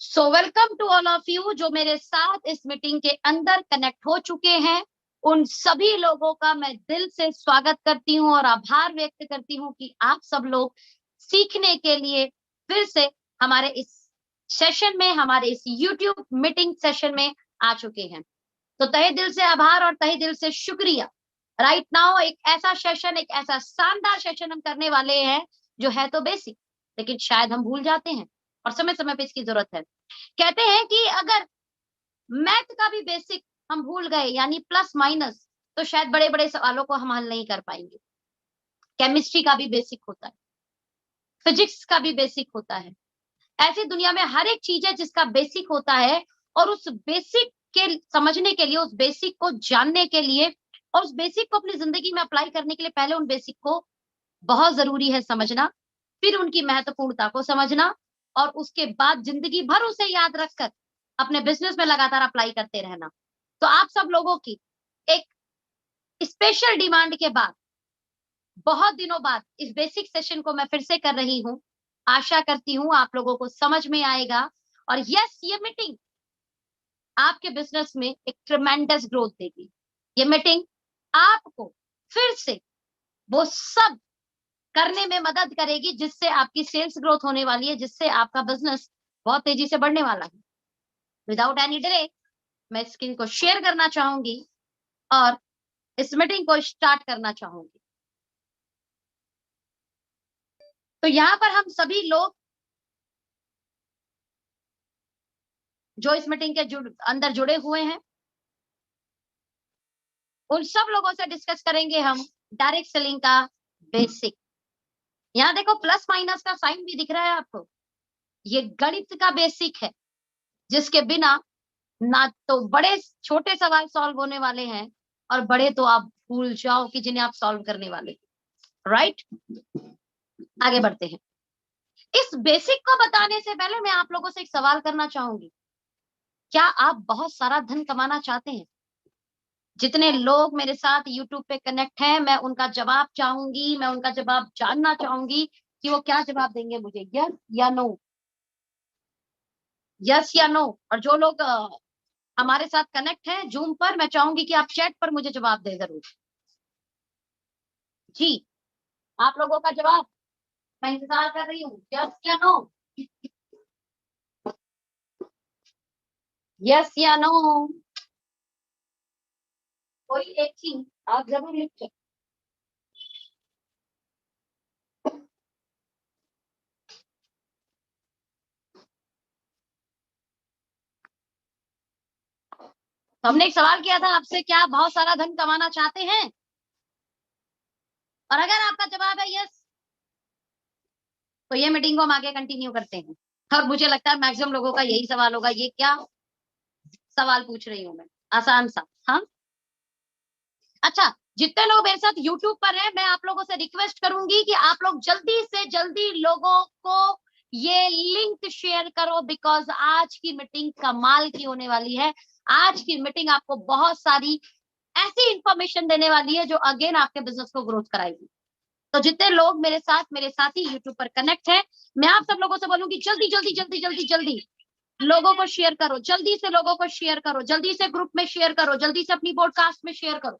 So welcome to all of you जो मेरे साथ इस मीटिंग के अंदर कनेक्ट हो चुके हैं। उन सभी लोगों का मैं दिल से स्वागत करती हूँ और आभार व्यक्त करती हूँ कि आप सब लोग सीखने के लिए फिर से हमारे इस सेशन में, हमारे इस YouTube मीटिंग सेशन में आ चुके हैं। तो तहे दिल से आभार और तहे दिल से शुक्रिया। राइट नाउ एक ऐसा सेशन, एक ऐसा शानदार सेशन हम करने वाले हैं जो है तो बेसिक, लेकिन शायद हम भूल जाते हैं और समय समय पे इसकी जरूरत है। कहते हैं कि अगर मैथ का भी बेसिक हम भूल गए, यानी प्लस माइनस, तो शायद बड़े बड़े सवालों को हम हल नहीं कर पाएंगे। केमिस्ट्री का भी बेसिक होता है, फिजिक्स का भी बेसिक होता है। ऐसी दुनिया में हर एक चीज है जिसका बेसिक होता है, और उस बेसिक के समझने के लिए, उस बेसिक को जानने के लिए और उस बेसिक को अपनी जिंदगी में अप्लाई करने के लिए पहले उन बेसिक को बहुत जरूरी है समझना, फिर उनकी महत्वपूर्णता को समझना, और उसके बाद जिंदगी भर उसे याद रखकर अपने बिजनेस में लगातार अप्लाई करते रहना। तो आप सब लोगों की एक स्पेशल डिमांड के बाद, बहुत दिनों बाद इस बेसिक सेशन को मैं फिर से कर रही हूँ। आशा करती हूँ आप लोगों को समझ में आएगा, और यस, ये मीटिंग आपके बिजनेस में एक ट्रेमेंडस ग्रोथ देगी। ये मीटिंग आपको फिर से वो सब करने में मदद करेगी जिससे आपकी सेल्स ग्रोथ होने वाली है, जिससे आपका बिजनेस बहुत तेजी से बढ़ने वाला है। विदाउट एनी डिले मैं स्क्रीन को शेयर करना चाहूंगी और इस मीटिंग को स्टार्ट करना चाहूंगी। तो यहाँ पर हम सभी लोग जो इस मीटिंग के अंदर जुड़े हुए हैं, उन सब लोगों से डिस्कस करेंगे हम डायरेक्ट सेलिंग का बेसिक। यहाँ देखो प्लस माइनस का साइन भी दिख रहा है आपको। ये गणित का बेसिक है जिसके बिना ना तो बड़े छोटे सवाल सॉल्व होने वाले हैं, और बड़े तो आप भूल जाओ कि जिन्हें आप सॉल्व करने वाले। राइट, आगे बढ़ते हैं। इस बेसिक को बताने से पहले मैं आप लोगों से एक सवाल करना चाहूंगी। क्या आप बहुत सारा धन कमाना चाहते हैं? जितने लोग मेरे साथ YouTube पे कनेक्ट हैं, मैं उनका जवाब चाहूंगी, मैं उनका जवाब जानना चाहूंगी कि वो क्या जवाब देंगे मुझे, यस या नो, यस या नो। और जो लोग हमारे साथ कनेक्ट हैं जूम पर, मैं चाहूंगी कि आप चैट पर मुझे जवाब दें जरूर। जी, आप लोगों का जवाब मैं इंतजार कर रही हूँ, यस या नो, यस या नो। कोई एक चीज आप जरूर लिख। हमने एक सवाल किया था आपसे, क्या आप बहुत सारा धन कमाना चाहते हैं? और अगर आपका जवाब है यस, तो ये मीटिंग को हम आगे कंटिन्यू करते हैं। और मुझे लगता है मैक्सिमम लोगों का यही सवाल होगा, ये क्या सवाल पूछ रही हूँ मैं, आसान सा। हाँ, अच्छा, जितने लोग मेरे साथ YouTube पर हैं, मैं आप लोगों से रिक्वेस्ट करूंगी कि आप लोग जल्दी से जल्दी लोगों को ये लिंक शेयर करो, बिकॉज आज की मीटिंग कमाल की होने वाली है। आज की मीटिंग आपको बहुत सारी ऐसी इंफॉर्मेशन देने वाली है जो अगेन आपके बिजनेस को ग्रोथ कराएगी। तो जितने लोग मेरे साथ ही YouTube पर कनेक्ट है, मैं आप सब लोगों से बोलूंगी जल्दी जल्दी जल्दी जल्दी जल्दी लोगों को शेयर करो, जल्दी से लोगों को शेयर करो, जल्दी से ग्रुप में शेयर करो, जल्दी से अपनी पॉडकास्ट में शेयर करो,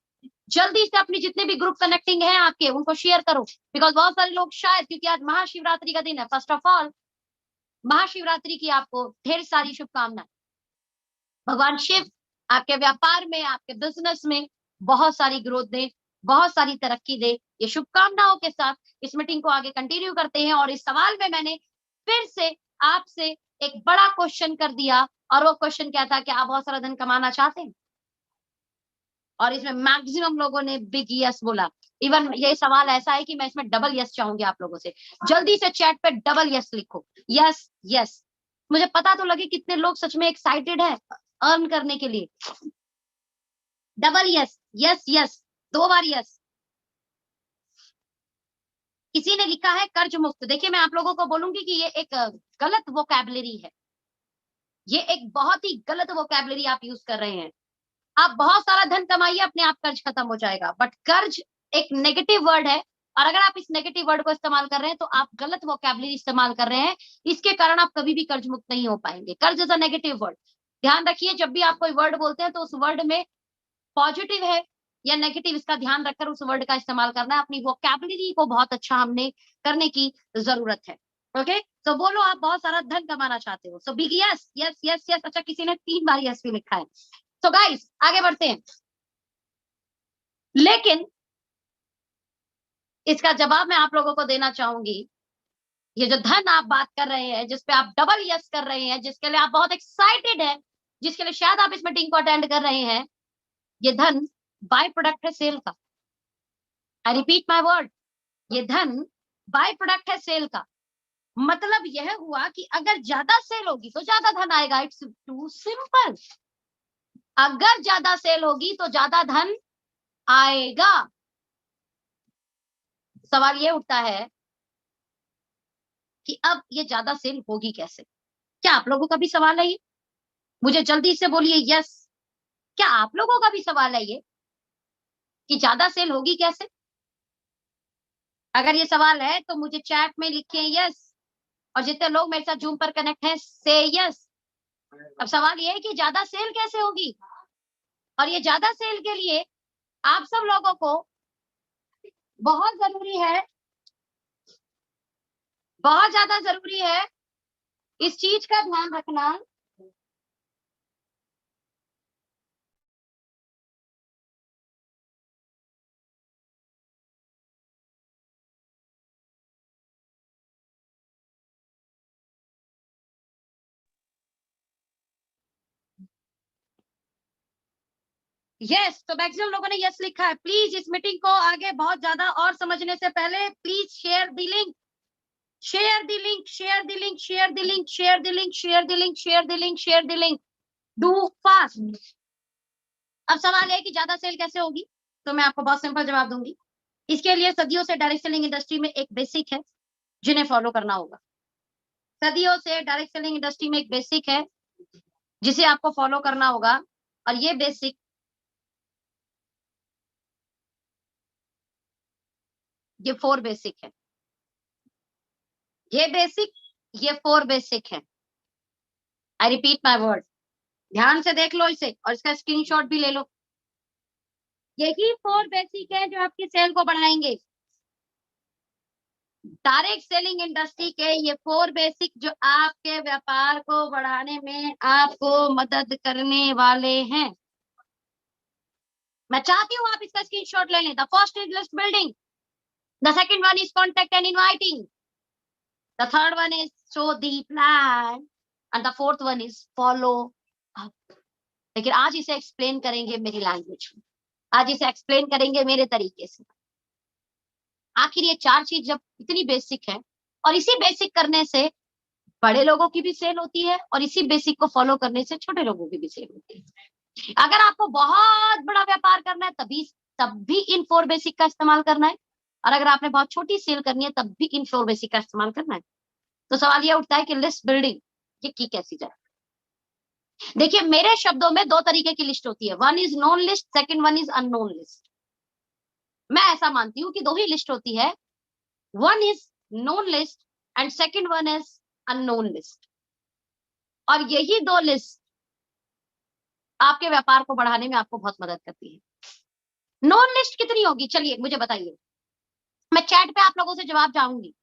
जल्दी से अपनी जितने भी ग्रुप कनेक्टिंग है आपके उनको शेयर करो। बिकॉज बहुत सारे लोग शायद, क्योंकि आज महाशिवरात्रि का दिन है, फर्स्ट ऑफ ऑल महाशिवरात्रि की आपको ढेर सारी शुभकामनाएं। भगवान शिव आपके व्यापार में, आपके बिजनेस में बहुत सारी ग्रोथ दे, बहुत सारी तरक्की दे। ये शुभकामनाओं के साथ इस मीटिंग को आगे कंटिन्यू करते हैं। और इस सवाल में मैंने फिर से आपसे एक बड़ा क्वेश्चन कर दिया, और वो क्वेश्चन क्या था कि आप बहुत सारा धन कमाना चाहते हैं? और इसमें मैक्सिमम लोगों ने बिग यस बोला। इवन ये सवाल ऐसा है कि मैं इसमें डबल यस चाहूंगी आप लोगों से। जल्दी से चैट पे डबल यस लिखो, यस यस। मुझे पता तो लगे कितने लोग सच में एक्साइटेड है अर्न करने के लिए। डबल यस, यस यस, 2 बार यस। किसी ने लिखा है कर्ज मुक्त। देखिए, मैं आप लोगों को बोलूंगी कि ये एक गलत वोकैबुलरी है, ये एक बहुत ही गलत वोकैबुलरी आप यूज कर रहे हैं। आप बहुत सारा धन कमाइए, अपने आप कर्ज खत्म हो जाएगा, बट कर्ज एक नेगेटिव वर्ड है और अगर आप इस नेगेटिव वर्ड को इस्तेमाल कर रहे हैं तो आप गलत वोकैबुलरी इस्तेमाल कर रहे हैं। इसके कारण आप कभी भी कर्ज मुक्त नहीं हो पाएंगे। कर्ज इज अ नेगेटिव वर्ड। ध्यान रखिए, जब भी आप कोई वर्ड बोलते हैं तो उस वर्ड में पॉजिटिव है या नेगेटिव, इसका ध्यान रखकर उस वर्ड का इस्तेमाल करना है। अपनी वोकैबुलरी को बहुत अच्छा हमने करने की जरूरत है। ओके, तो बोलो आप बहुत सारा धन कमाना चाहते हो, so big yes yes yes yes. अच्छा, किसी ने 3 बार यस भी लिखा है। सो गाइस आगे बढ़ते हैं, लेकिन इसका जवाब मैं आप लोगों को देना चाहूंगी। ये जो धन आप बात कर रहे हैं, जिसपे आप डबल यस कर रहे हैं, जिसके लिए आप बहुत एक्साइटेड है, जिसके लिए शायद आप इस मीटिंग को अटेंड कर रहे हैं, ये धन बाय प्रोडक्ट है सेल का। आई रिपीट माय वर्ड, ये धन बाय प्रोडक्ट है सेल का। मतलब यह हुआ कि अगर ज्यादा सेल होगी तो ज्यादा धन आएगा। It's too simple. अगर ज्यादा सेल होगी तो ज्यादा धन आएगा। सवाल ये उठता है कि अब ये ज्यादा सेल होगी कैसे? क्या आप लोगों का भी सवाल है ये? मुझे जल्दी से बोलिए यस। क्या आप लोगों का भी सवाल है ये कि ज्यादा सेल होगी कैसे? अगर ये सवाल है तो मुझे चैट में लिखिए यस, और जितने लोग मेरे साथ जूम पर कनेक्ट हैं से यस। अब सवाल ये है कि ज्यादा सेल कैसे होगी, और ये ज्यादा सेल के लिए आप सब लोगों को बहुत जरूरी है, बहुत ज्यादा जरूरी है इस चीज का ध्यान रखना। यस, तो मैक्सिमम लोगों ने यस लिखा है। प्लीज इस मीटिंग को आगे बहुत ज्यादा और समझने से पहले please share the link, share the link, share the link, share the link, share the link, share the link, share the link, share the link, do fast. अब सवाल है कि ज्यादा सेल कैसे होगी, तो मैं आपको बहुत सिंपल जवाब दूंगी। इसके लिए सदियों से डायरेक्ट सेलिंग इंडस्ट्री में एक बेसिक है जिन्हें फॉलो करना होगा। सदियों से डायरेक्ट सेलिंग इंडस्ट्री में एक बेसिक है जिसे आपको फॉलो करना होगा, और ये बेसिक ये 4 बेसिक है। ये बेसिक, ये 4 बेसिक है। आई रिपीट माय वर्ड, ध्यान से देख लो इसे और इसका स्क्रीनशॉट भी ले लो। यही 4 बेसिक है जो आपकी सेल को बढ़ाएंगे। डायरेक्ट सेलिंग इंडस्ट्री के ये 4 बेसिक जो आपके व्यापार को बढ़ाने में आपको मदद करने वाले हैं। मैं चाहती हूं आप इसका स्क्रीनशॉट ले लें। The first is list building, the second one is contact and inviting, the third one is show the plan, and the fourth one is follow up. लेकिन आज इसे एक्सप्लेन करेंगे मेरी लैंग्वेज में, आज इसे एक्सप्लेन करेंगे मेरे तरीके से। आखिर ये 4 चीज जब इतनी बेसिक है, और इसी बेसिक करने से बड़े लोगों की भी सेल होती है, और इसी बेसिक को फॉलो करने से छोटे लोगों की भी सेल होती है। अगर आपको बहुत बड़ा व्यापार करना है तब भी इन 4 बेसिक का इस्तेमाल करना है, और अगर आपने बहुत छोटी सेल करनी है तब भी इन 4 बेसिक का इस्तेमाल करना है। तो सवाल ये उठता है कि लिस्ट बिल्डिंग ये की कैसी जाए? देखिए, मेरे शब्दों में 2 तरीके की लिस्ट होती है। One is known list, second one is unknown list. मैं ऐसा मानती हूं कि 2 ही लिस्ट होती है, one is known list and second one is unknown list. और यही 2 लिस्ट आपके व्यापार को बढ़ाने में आपको बहुत मदद करती है। नोन लिस्ट कितनी होगी, चलिए मुझे बताइए। मैं चैट पे आप लोगों से जवाब चाहूंगी,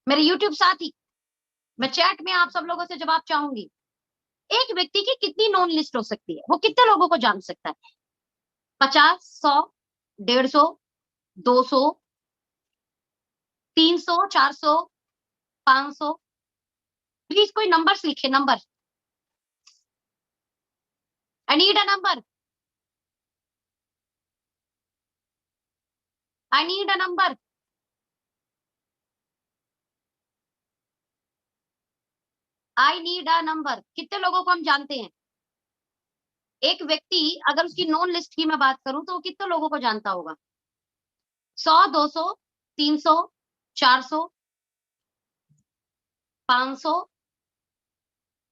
मेरे यूट्यूब साथी, मैं चैट में आप सब लोगों से जवाब चाहूंगी। एक व्यक्ति की कितनी नोन लिस्ट हो सकती है? वो कितने लोगों को जान सकता है? 50, 100, 150, 200, 300, 400, 500? प्लीज कोई नंबर्स लिखे, number. I need a number, I need a number. I need a number. कितने लोगों को हम जानते हैं? एक व्यक्ति अगर उसकी नॉन लिस्ट की मैं बात करूं तो वो कितने लोगों को जानता होगा? 100, 200, 300, 400, 500,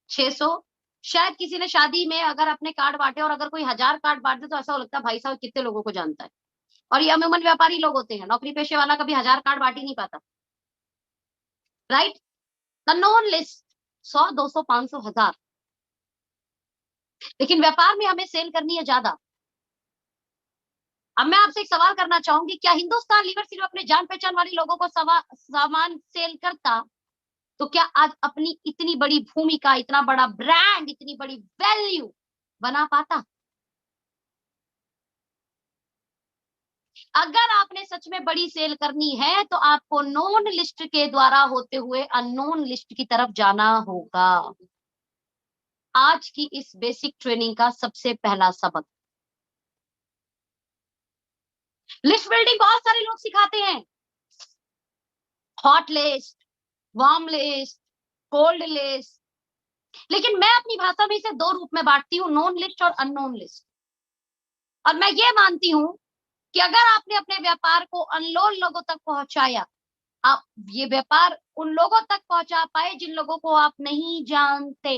600? शायद किसी ने शादी में अगर अपने कार्ड बांटे और अगर कोई 1000 कार्ड बांट दे तो ऐसा लगता है भाई साहब कितने लोगों को जानता है। और ये अमूमन व्यापारी लोग होते हैं, नौकरी पेशे वाला कभी 1000 कार्ड बांट ही नहीं पाता, राइट। द नोन लिस्ट 100, 200, 500, 1000, लेकिन व्यापार में हमें सेल करनी है ज्यादा। अब मैं आपसे एक सवाल करना चाहूंगी, क्या हिंदुस्तान लीवर सिर्फ अपने जान पहचान वाले लोगों को सामान सेल करता, तो क्या आज अपनी इतनी बड़ी भूमिका, इतना बड़ा ब्रांड, इतनी बड़ी वैल्यू बना पाता? अगर आपने सच में बड़ी सेल करनी है तो आपको नोन लिस्ट के द्वारा होते हुए अननोन लिस्ट की तरफ जाना होगा। आज की इस बेसिक ट्रेनिंग का सबसे पहला सबक, लिस्ट बिल्डिंग बहुत सारे लोग सिखाते हैं, hot list, warm list, cold list, लेकिन मैं अपनी भाषा में इसे दो रूप में बांटती हूँ, नोन लिस्ट और अननोन लिस्ट। और मैं ये मानती हूं कि अगर आपने अपने व्यापार को अननोन लोगों तक पहुंचाया, आप ये व्यापार उन लोगों तक पहुंचा पाए जिन लोगों को आप नहीं जानते,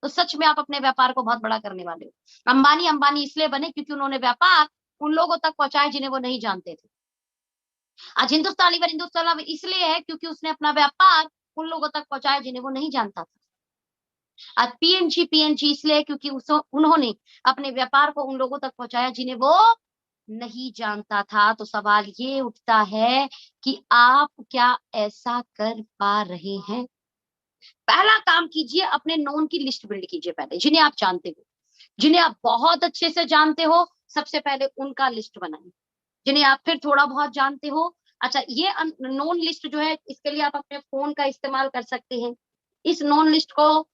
तो सच में आप अपने व्यापार को बहुत बड़ा करने वाले हो। अंबानी अंबानी इसलिए बने क्योंकि उन्होंने व्यापार उन लोगों तक पहुंचाया जिन्हें वो नहीं जानते थे। आज हिंदुस्तान लीवर हिंदुस्तान लीवर इसलिए है क्योंकि उसने अपना व्यापार उन लोगों तक पहुंचाया जिन्हें वो नहीं जानता था। आज पीएनजी इसलिए है क्योंकि उन्होंने अपने व्यापार को उन लोगों तक पहुंचाया जिन्हें वो नहीं जानता था। तो सवाल ये उठता है कि आप क्या ऐसा कर पा रहे हैं? पहला काम कीजिए, अपने नोन की लिस्ट बिल्ड कीजिए पहले, जिन्हें आप जानते हो, जिन्हें आप बहुत अच्छे से जानते हो, सबसे पहले उनका लिस्ट बनाइए। जिन्हें आप फिर थोड़ा बहुत जानते हो, अच्छा ये नोन लिस्ट जो है, इसके लिए आप अपने फोन का इस्तेमाल कर सकते हैं। इस नोन लिस्ट को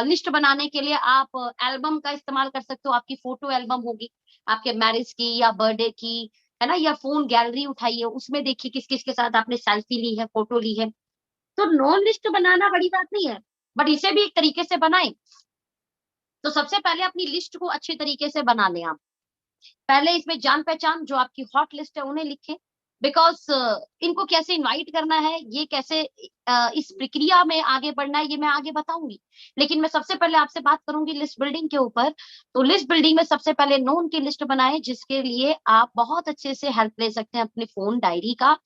लिस्ट बनाने के लिए आप एल्बम का इस्तेमाल कर सकते हो। आपकी फोटो एल्बम होगी आपके मैरिज की या बर्थडे की, है ना, या फोन गैलरी उठाइए, उसमें देखिए किस किस के साथ आपने सेल्फी ली है, फोटो ली है। तो नोन लिस्ट बनाना बड़ी बात नहीं है, बट इसे भी एक तरीके से बनाएं। तो सबसे पहले अपनी लिस्ट को अच्छे तरीके से बना लें आप। पहले इसमें जान पहचान जो आपकी हॉट लिस्ट है उन्हें लिखें, बिकॉज इनको कैसे इनवाइट करना है, ये कैसे इस प्रक्रिया में आगे बढ़ना है, ये मैं आगे बताऊंगी। लेकिन मैं सबसे पहले आपसे बात करूंगी लिस्ट बिल्डिंग के ऊपर। तो लिस्ट बिल्डिंग में सबसे पहले नोन की लिस्ट बनाएं, जिसके लिए आप बहुत अच्छे से हेल्प ले सकते हैं अपने फोन डायरी का।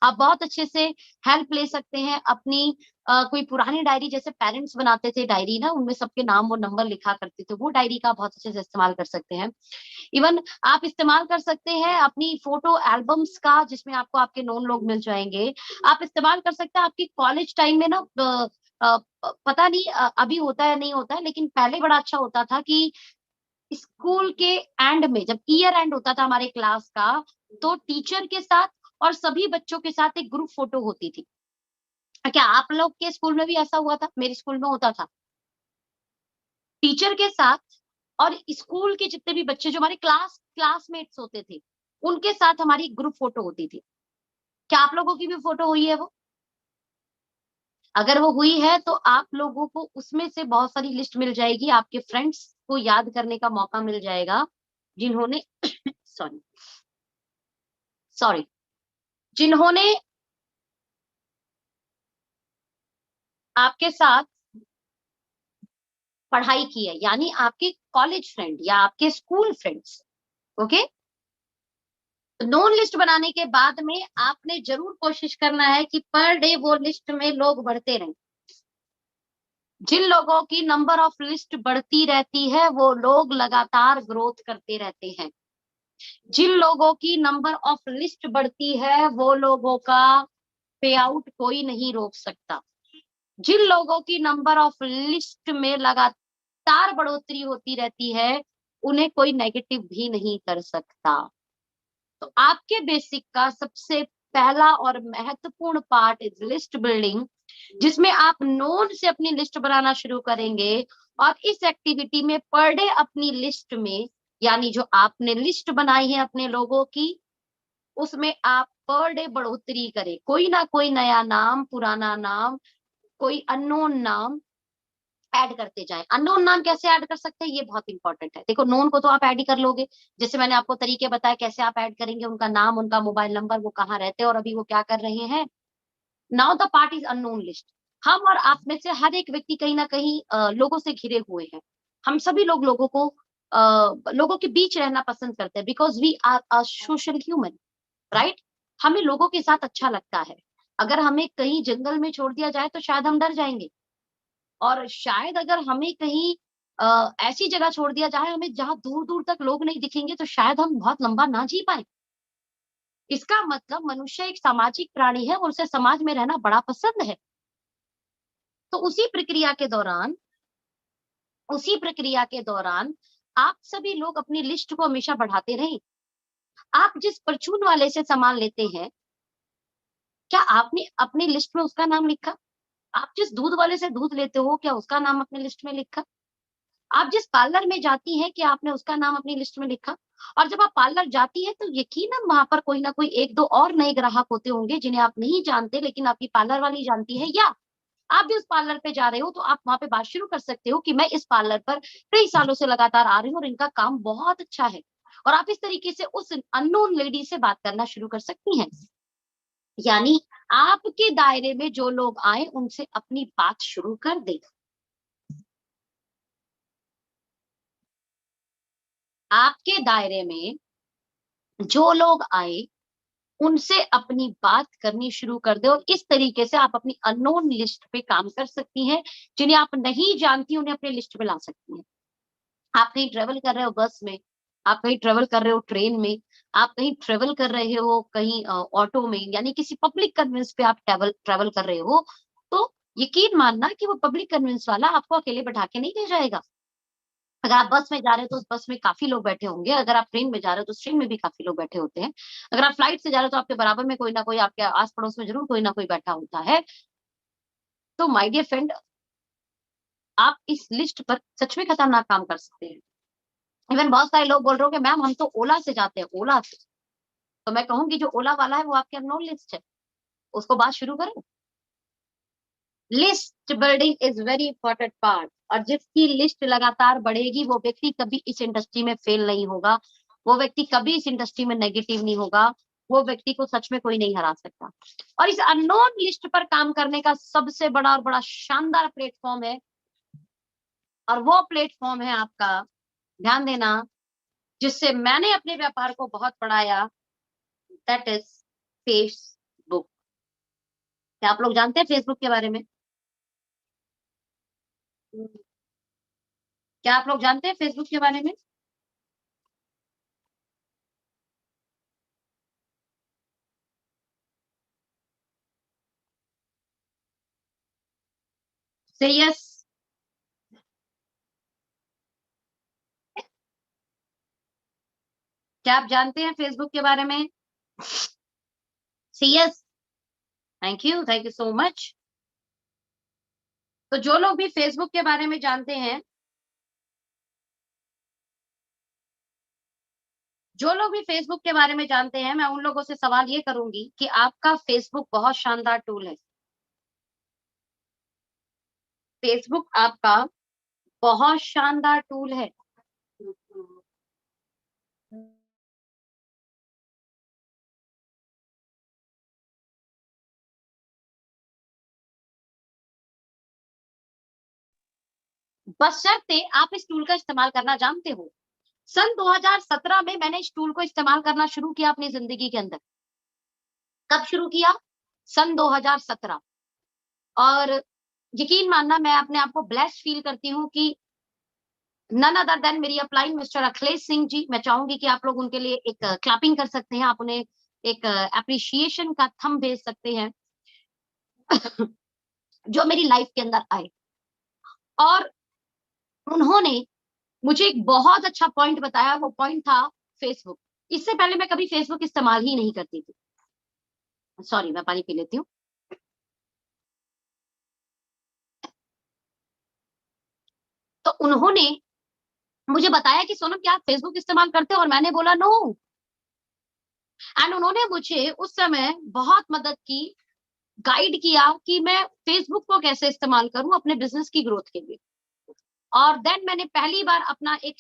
आप बहुत अच्छे से हेल्प ले सकते हैं अपनी कोई पुरानी डायरी, जैसे पेरेंट्स बनाते थे डायरी ना, उनमें सबके नाम और नंबर लिखा करते थे, वो डायरी का बहुत अच्छे से इस्तेमाल कर सकते हैं। इवन आप इस्तेमाल कर सकते हैं अपनी फोटो एल्बम्स का, जिसमें आपको आपके नोन लोग मिल जाएंगे। आप इस्तेमाल कर सकते हैं आपकी कॉलेज टाइम में ना, पता नहीं अभी होता है नहीं होता है, लेकिन पहले बड़ा अच्छा होता था कि स्कूल के एंड में जब ईयर एंड होता था हमारे क्लास का, तो टीचर के साथ और सभी बच्चों के साथ एक ग्रुप फोटो होती थी। क्या आप लोग के स्कूल में भी ऐसा हुआ था? मेरे स्कूल में होता था, टीचर के साथ और स्कूल के जितने भी बच्चे जो हमारे क्लासमेट्स होते थे, उनके साथ हमारी ग्रुप फोटो होती थी। क्या आप लोगों की भी फोटो हुई है वो? अगर वो हुई है तो आप लोगों को उसमें से बहुत सारी लिस्ट मिल जाएगी, आपके फ्रेंड्स को याद करने का मौका मिल जाएगा जिन्होंने सॉरी सॉरी जिन्होंने आपके साथ पढ़ाई की है, यानी आपके कॉलेज फ्रेंड या आपके school friends. Okay, known list बनाने के बाद में आपने जरूर कोशिश करना है कि पर डे वो लिस्ट में लोग बढ़ते रहें। जिन लोगों की नंबर ऑफ लिस्ट बढ़ती रहती है वो लोग लगातार ग्रोथ करते रहते हैं। जिन लोगों की नंबर ऑफ लिस्ट बढ़ती है वो लोगों का पे आउट कोई नहीं रोक सकता। जिन लोगों की नंबर ऑफ लिस्ट में लगातार बढ़ोतरी होती रहती है उन्हें कोई नेगेटिव भी नहीं कर सकता। तो आपके बेसिक का सबसे पहला और महत्वपूर्ण पार्ट इज लिस्ट बिल्डिंग, जिसमें आप नोन से अपनी लिस्ट बनाना शुरू करेंगे। और इस एक्टिविटी में पर डे अपनी लिस्ट में, यानी जो आपने लिस्ट बनाई है अपने लोगों की, उसमें आप पर डे बढ़ोतरी करें। कोई ना कोई नया नाम, पुराना नाम, कोई अननोन नाम ऐड करते जाएं। अननोन नाम कैसे ऐड कर सकते हैं, ये बहुत इंपॉर्टेंट है। देखो, नोन को तो आप ऐड ही कर लोगे, जैसे मैंने आपको तरीके बताए कैसे आप ऐड करेंगे, उनका नाम, उनका मोबाइल नंबर, वो कहाँ रहते हैं और अभी वो क्या कर रहे हैं। Now the part is unknown list. हम और आप में से हर एक व्यक्ति कहीं ना कहीं लोगों से घिरे हुए हैं। हम सभी लोग लोगों को लोगों के बीच रहना पसंद करते हैं, because we are a social human, right? हमें लोगों के साथ अच्छा लगता है। अगर हमें कहीं जंगल में छोड़ दिया जाए तो शायद हम डर जाएंगे, और शायद अगर हमें कहीं ऐसी जगह छोड़ दिया जाए हमें जहां दूर दूर तक लोग नहीं दिखेंगे, तो शायद हम बहुत लंबा ना जी पाए। इसका मतलब मनुष्य एक सामाजिक प्राणी है और उसे समाज में रहना बड़ा पसंद है। तो उसी प्रक्रिया के दौरान आप सभी लोग अपनी लिस्ट को हमेशा बढ़ाते रहें। आप जिस परचून वाले से सामान लेते हैं, क्या आपने अपनी लिस्ट में उसका नाम लिखा? आप जिस दूध वाले से दूध लेते हो, क्या उसका नाम अपनी लिस्ट में लिखा? आप जिस पार्लर में जाती हैं, क्या आपने उसका नाम अपनी लिस्ट में लिखा? और जब आप पार्लर जाती हैं, तो यकीनन वहाँ पर कोई ना कोई 1-2 और नए ग्राहक होते होंगे, जिन्हें आप नहीं जानते, लेकिन आपकी पार्लर वाली जानती है, या आप भी उस पार्लर पे जा रहे हो, तो आप वहाँ पे बात शुरू कर सकते हो कि मैं इस पार्लर पर कई सालों से लगातार आ रही हूँ और इनका काम बहुत अच्छा है। और आप इस तरीके से उस अननोन लेडी से बात करना शुरू कर सकती हैं। यानी आपके दायरे में जो लोग आए, उनसे अपनी बात शुरू कर दें। आपके दायरे में जो लोग आए, उनसे अपनी बात करनी शुरू कर दें, और इस तरीके से आप अपनी अननोन लिस्ट पे काम कर सकती हैं। जिन्हें आप नहीं जानती, उन्हें अपनी लिस्ट पे ला सकती हैं। आप कहीं ट्रेवल कर रहे हो बस में, आप कहीं ट्रेवल कर रहे हो ट्रेन में, आप कहीं ट्रेवल कर रहे हो कहीं ऑटो में, यानी किसी पब्लिक कन्वेंस पे आप ट्रेवल ट्रेवल कर रहे हो, तो यकीन मानना कि वो पब्लिक कन्वेंस वाला आपको अकेले बैठा के नहीं ले जाएगा। अगर आप बस में जा रहे हो तो उस बस में काफ़ी लोग बैठे होंगे, अगर आप ट्रेन में जा रहे हो तो उस ट्रेन में भी काफ़ी लोग बैठे होते हैं। अगर आप फ्लाइट से जा रहे हो तो आपके बराबर में कोई ना कोई, आपके आस-पड़ोस में ज़रूर कोई ना कोई बैठा होता है। तो माय डियर फ्रेंड, आप इस लिस्ट पर सच में खतरनाक काम कर सकते हैं। इवन बहुत सारे लोग बोल रहे होंगे, मैम हम तो ओला से जाते हैं, ओला से। तो मैं कहूँगी जो ओला वाला है वो आपके अननोन लिस्ट है, उसको बात शुरू करो। List building is very important part, और जिसकी लिस्ट लगातार बढ़ेगी, वो व्यक्ति कभी इस इंडस्ट्री में फेल नहीं होगा, वो व्यक्ति कभी इस इंडस्ट्री में नेगेटिव नहीं होगा, वो व्यक्ति को सच में कोई नहीं हरा सकता। और इस अननोन लिस्ट पर काम करने का सबसे बड़ा और बड़ा शानदार प्लेटफ़ॉर्म है, और वो प्लेटफ़ॉर्म है आपका, ध्यान देना, जिससे मैंने अपने व्यापार को बहुत बढ़ाया, दैट इज़ फेसबुक। क्या आप लोग जानते हैं फेसबुक के बारे में? हुँ। क्या आप लोग जानते हैं फेसबुक के बारे में? से यस। क्या आप जानते हैं फेसबुक के बारे में? से yes. Thank you so much. तो जो लोग भी फेसबुक के बारे में जानते हैं, जो लोग भी फेसबुक के बारे में जानते हैं, मैं उन लोगों से सवाल ये करूँगी कि आपका फेसबुक बहुत शानदार टूल है। फेसबुक आपका बहुत शानदार टूल है। बशर्ते आप इस टूल का इस्तेमाल करना जानते हो। सन 2017 में मैंने इस टूल को इस्तेमाल करना शुरू किया अपनी ज़िंदगी के अंदर। कब शुरू किया? सन 2017। और यकीन मानना, मैं अपने आप को ब्लेस्ड फ़ील करती हूँ कि नन अदर देन मेरी अपलाइन मिस्टर अखिलेश सिंह जी, मैं चाहूँगी कि आप लोग उनके लिए एक क्लैपिंग कर सकते हैं, आप उन्हें एक एप्रिशिएशन का थंब भेज सकते हैं, जो मेरी लाइफ़ के अंदर आए। और उन्होंने मुझे एक बहुत अच्छा पॉइंट बताया, वो पॉइंट था फेसबुक। इससे पहले मैं कभी फेसबुक इस्तेमाल ही नहीं करती थी। सॉरी, मैं पानी पी लेती हूँ। तो उन्होंने मुझे बताया कि सोनम, क्या आप फेसबुक इस्तेमाल करते हो? और मैंने बोला नो। एंड उन्होंने मुझे उस समय बहुत मदद की, गाइड किया कि मैं फेसबुक को कैसे इस्तेमाल करूँ अपने बिज़नेस की ग्रोथ के लिए। और देन मैंने पहली बार अपना एक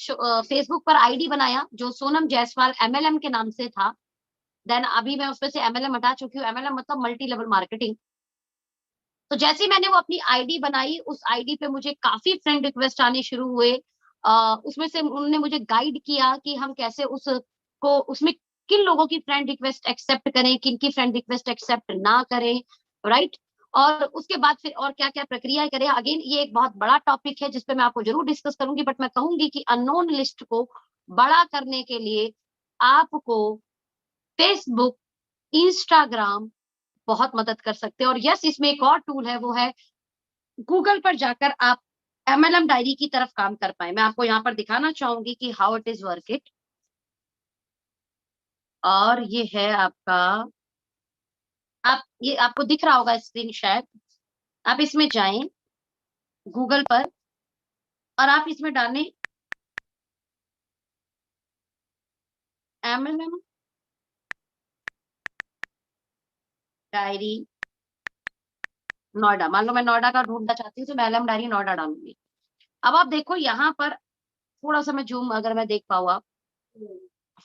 फेसबुक पर आईडी बनाया, जो सोनम जायसवाल एमएलएम के नाम से था। देन अभी मैं उसमें से एमएलएम हटा चुकी हूँ, एमएलएम मतलब मल्टी लेवल मार्केटिंग। तो जैसे ही मैंने वो अपनी आईडी बनाई, उस आईडी पे मुझे काफ़ी फ्रेंड रिक्वेस्ट आने शुरू हुए, उसमें से उन्होंने मुझे गाइड किया कि हम कैसे उसको उसमें किन लोगों की फ्रेंड रिक्वेस्ट एक्सेप्ट करें, किन की फ्रेंड रिक्वेस्ट एक्सेप्ट ना करें, राइट। और उसके बाद फिर और क्या क्या प्रक्रिया करें। अगेन ये एक बहुत बड़ा टॉपिक है जिसपे मैं आपको जरूर डिस्कस करूंगी, बट मैं कहूंगी कि अननोन लिस्ट को बड़ा करने के लिए आपको फेसबुक, इंस्टाग्राम बहुत मदद कर सकते हैं। और यस, इसमें एक और टूल है, वो है गूगल पर जाकर आप एमएलएम डायरी की तरफ काम कर पाए। मैं आपको यहाँ पर दिखाना चाहूंगी कि how it is work it. और ये है आपका, आप ये आपको दिख रहा होगा स्क्रीन शायद। आप इसमें जाएं गूगल पर और आप इसमें डालें एमएलएम डायरी नोएडा। मान लो मैं नोएडा का ढूंढना चाहती हूँ तो मैं एमएलएम डायरी नोएडा डालूंगी। अब आप देखो यहाँ पर, थोड़ा सा मैं जूम अगर मैं देख पाऊँ आप,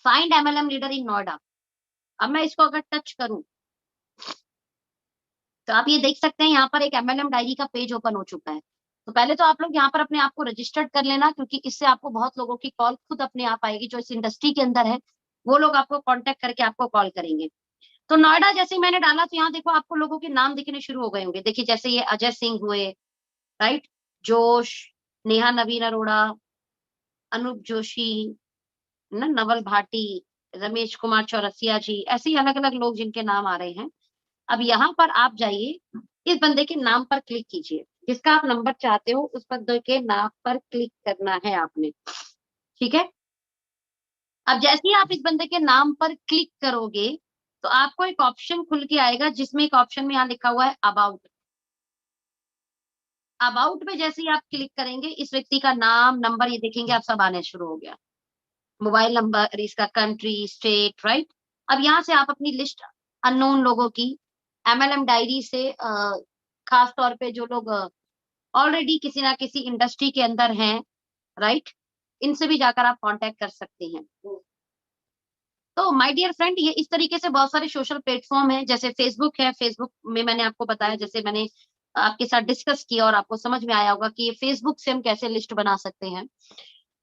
find MLM leader in Noida. अब मैं इसको अगर टच करूं तो आप ये देख सकते हैं यहाँ पर एक एमएलएम डायरी का पेज ओपन हो चुका है। तो पहले तो आप लोग यहाँ पर अपने आप को रजिस्टर्ड कर लेना, क्योंकि इससे आपको बहुत लोगों की कॉल खुद अपने आप आएगी जो इस इंडस्ट्री के अंदर है। वो लोग आपको कांटेक्ट करके आपको कॉल करेंगे। तो नोएडा जैसे ही मैंने डाला तो यहाँ देखो आपको लोगों के नाम दिखने शुरू हो गए होंगे। देखिए जैसे ये अजय सिंह हुए, राइट, जोश, नेहा नवीन अरोड़ा, अनूप जोशी, नवल भाटी, रमेश कुमार चौरसिया जी, ऐसे ही अलग अलग लोग जिनके नाम आ रहे हैं। अब यहाँ पर आप जाइए, इस बंदे के नाम पर क्लिक कीजिए, जिसका आप नंबर चाहते हो उस बंदे के नाम पर क्लिक करना है आपने, ठीक है। अब जैसे ही आप इस बंदे के नाम पर क्लिक करोगे तो आपको एक ऑप्शन खुल के आएगा, जिसमें एक ऑप्शन में यहाँ लिखा हुआ है अबाउट। अबाउट में जैसे ही आप क्लिक करेंगे इस व्यक्ति का नाम, नंबर, ये देखेंगे आप सब आने शुरू हो गया, मोबाइल नंबर, इसका कंट्री, स्टेट, राइट। अब यहाँ से आप अपनी लिस्ट अननोन लोगों की एमएलएम डायरी से खास तौर पे जो लोग ऑलरेडी किसी ना किसी इंडस्ट्री के अंदर हैं, राइट, इनसे भी जाकर आप कांटेक्ट कर सकते हैं। तो माय डियर फ्रेंड, ये इस तरीके से बहुत सारे सोशल प्लेटफॉर्म हैं। जैसे फेसबुक है, फेसबुक में मैंने आपको बताया, जैसे मैंने आपके साथ डिस्कस किया और आपको समझ में आया होगा कि ये फेसबुक से हम कैसे लिस्ट बना सकते हैं,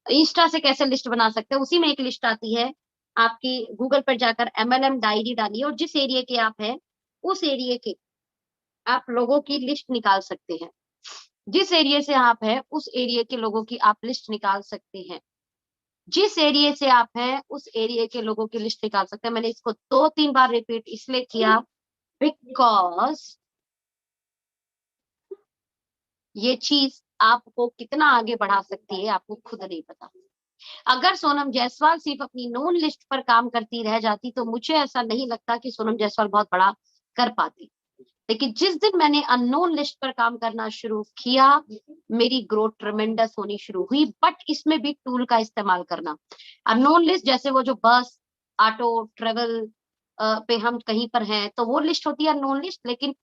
इंस्टा से कैसे लिस्ट बना सकते हैं। उसी में एक लिस्ट आती है आपकी, गूगल पर जाकर एमएलएम डायरी डालिए और जिस एरिया के आप हैं उस एरिया के आप लोगों की लिस्ट निकाल सकते हैं। जिस एरिया से आप हैं उस एरिया के लोगों की आप लिस्ट निकाल सकते हैं। जिस एरिया से आप हैं उस एरिया के लोगों की लिस्ट निकाल सकते हैं। मैंने इसको 2-3 बार रिपीट इसलिए किया बिकॉज ये चीज आपको कितना आगे बढ़ा सकती है आपको खुद नहीं पता। अगर सोनम जायसवाल सिर्फ अपनी नोन लिस्ट पर काम करती रह जाती तो मुझे ऐसा नहीं लगता कि सोनम जायसवाल बहुत बड़ा कर पाती। लेकिन जिस दिन मैंने अननोन लिस्ट पर काम करना शुरू किया, मेरी ग्रोथ ट्रेमेंडस होनी शुरू हुई। बट इसमें भी टूल का इस्तेमाल करना। अननोन लिस्ट जैसे वो जो बस, ऑटो, ट्रेवल पे हम कहीं पर हैं तो वो लिस्ट होती है अननोन लिस्ट, लेकिन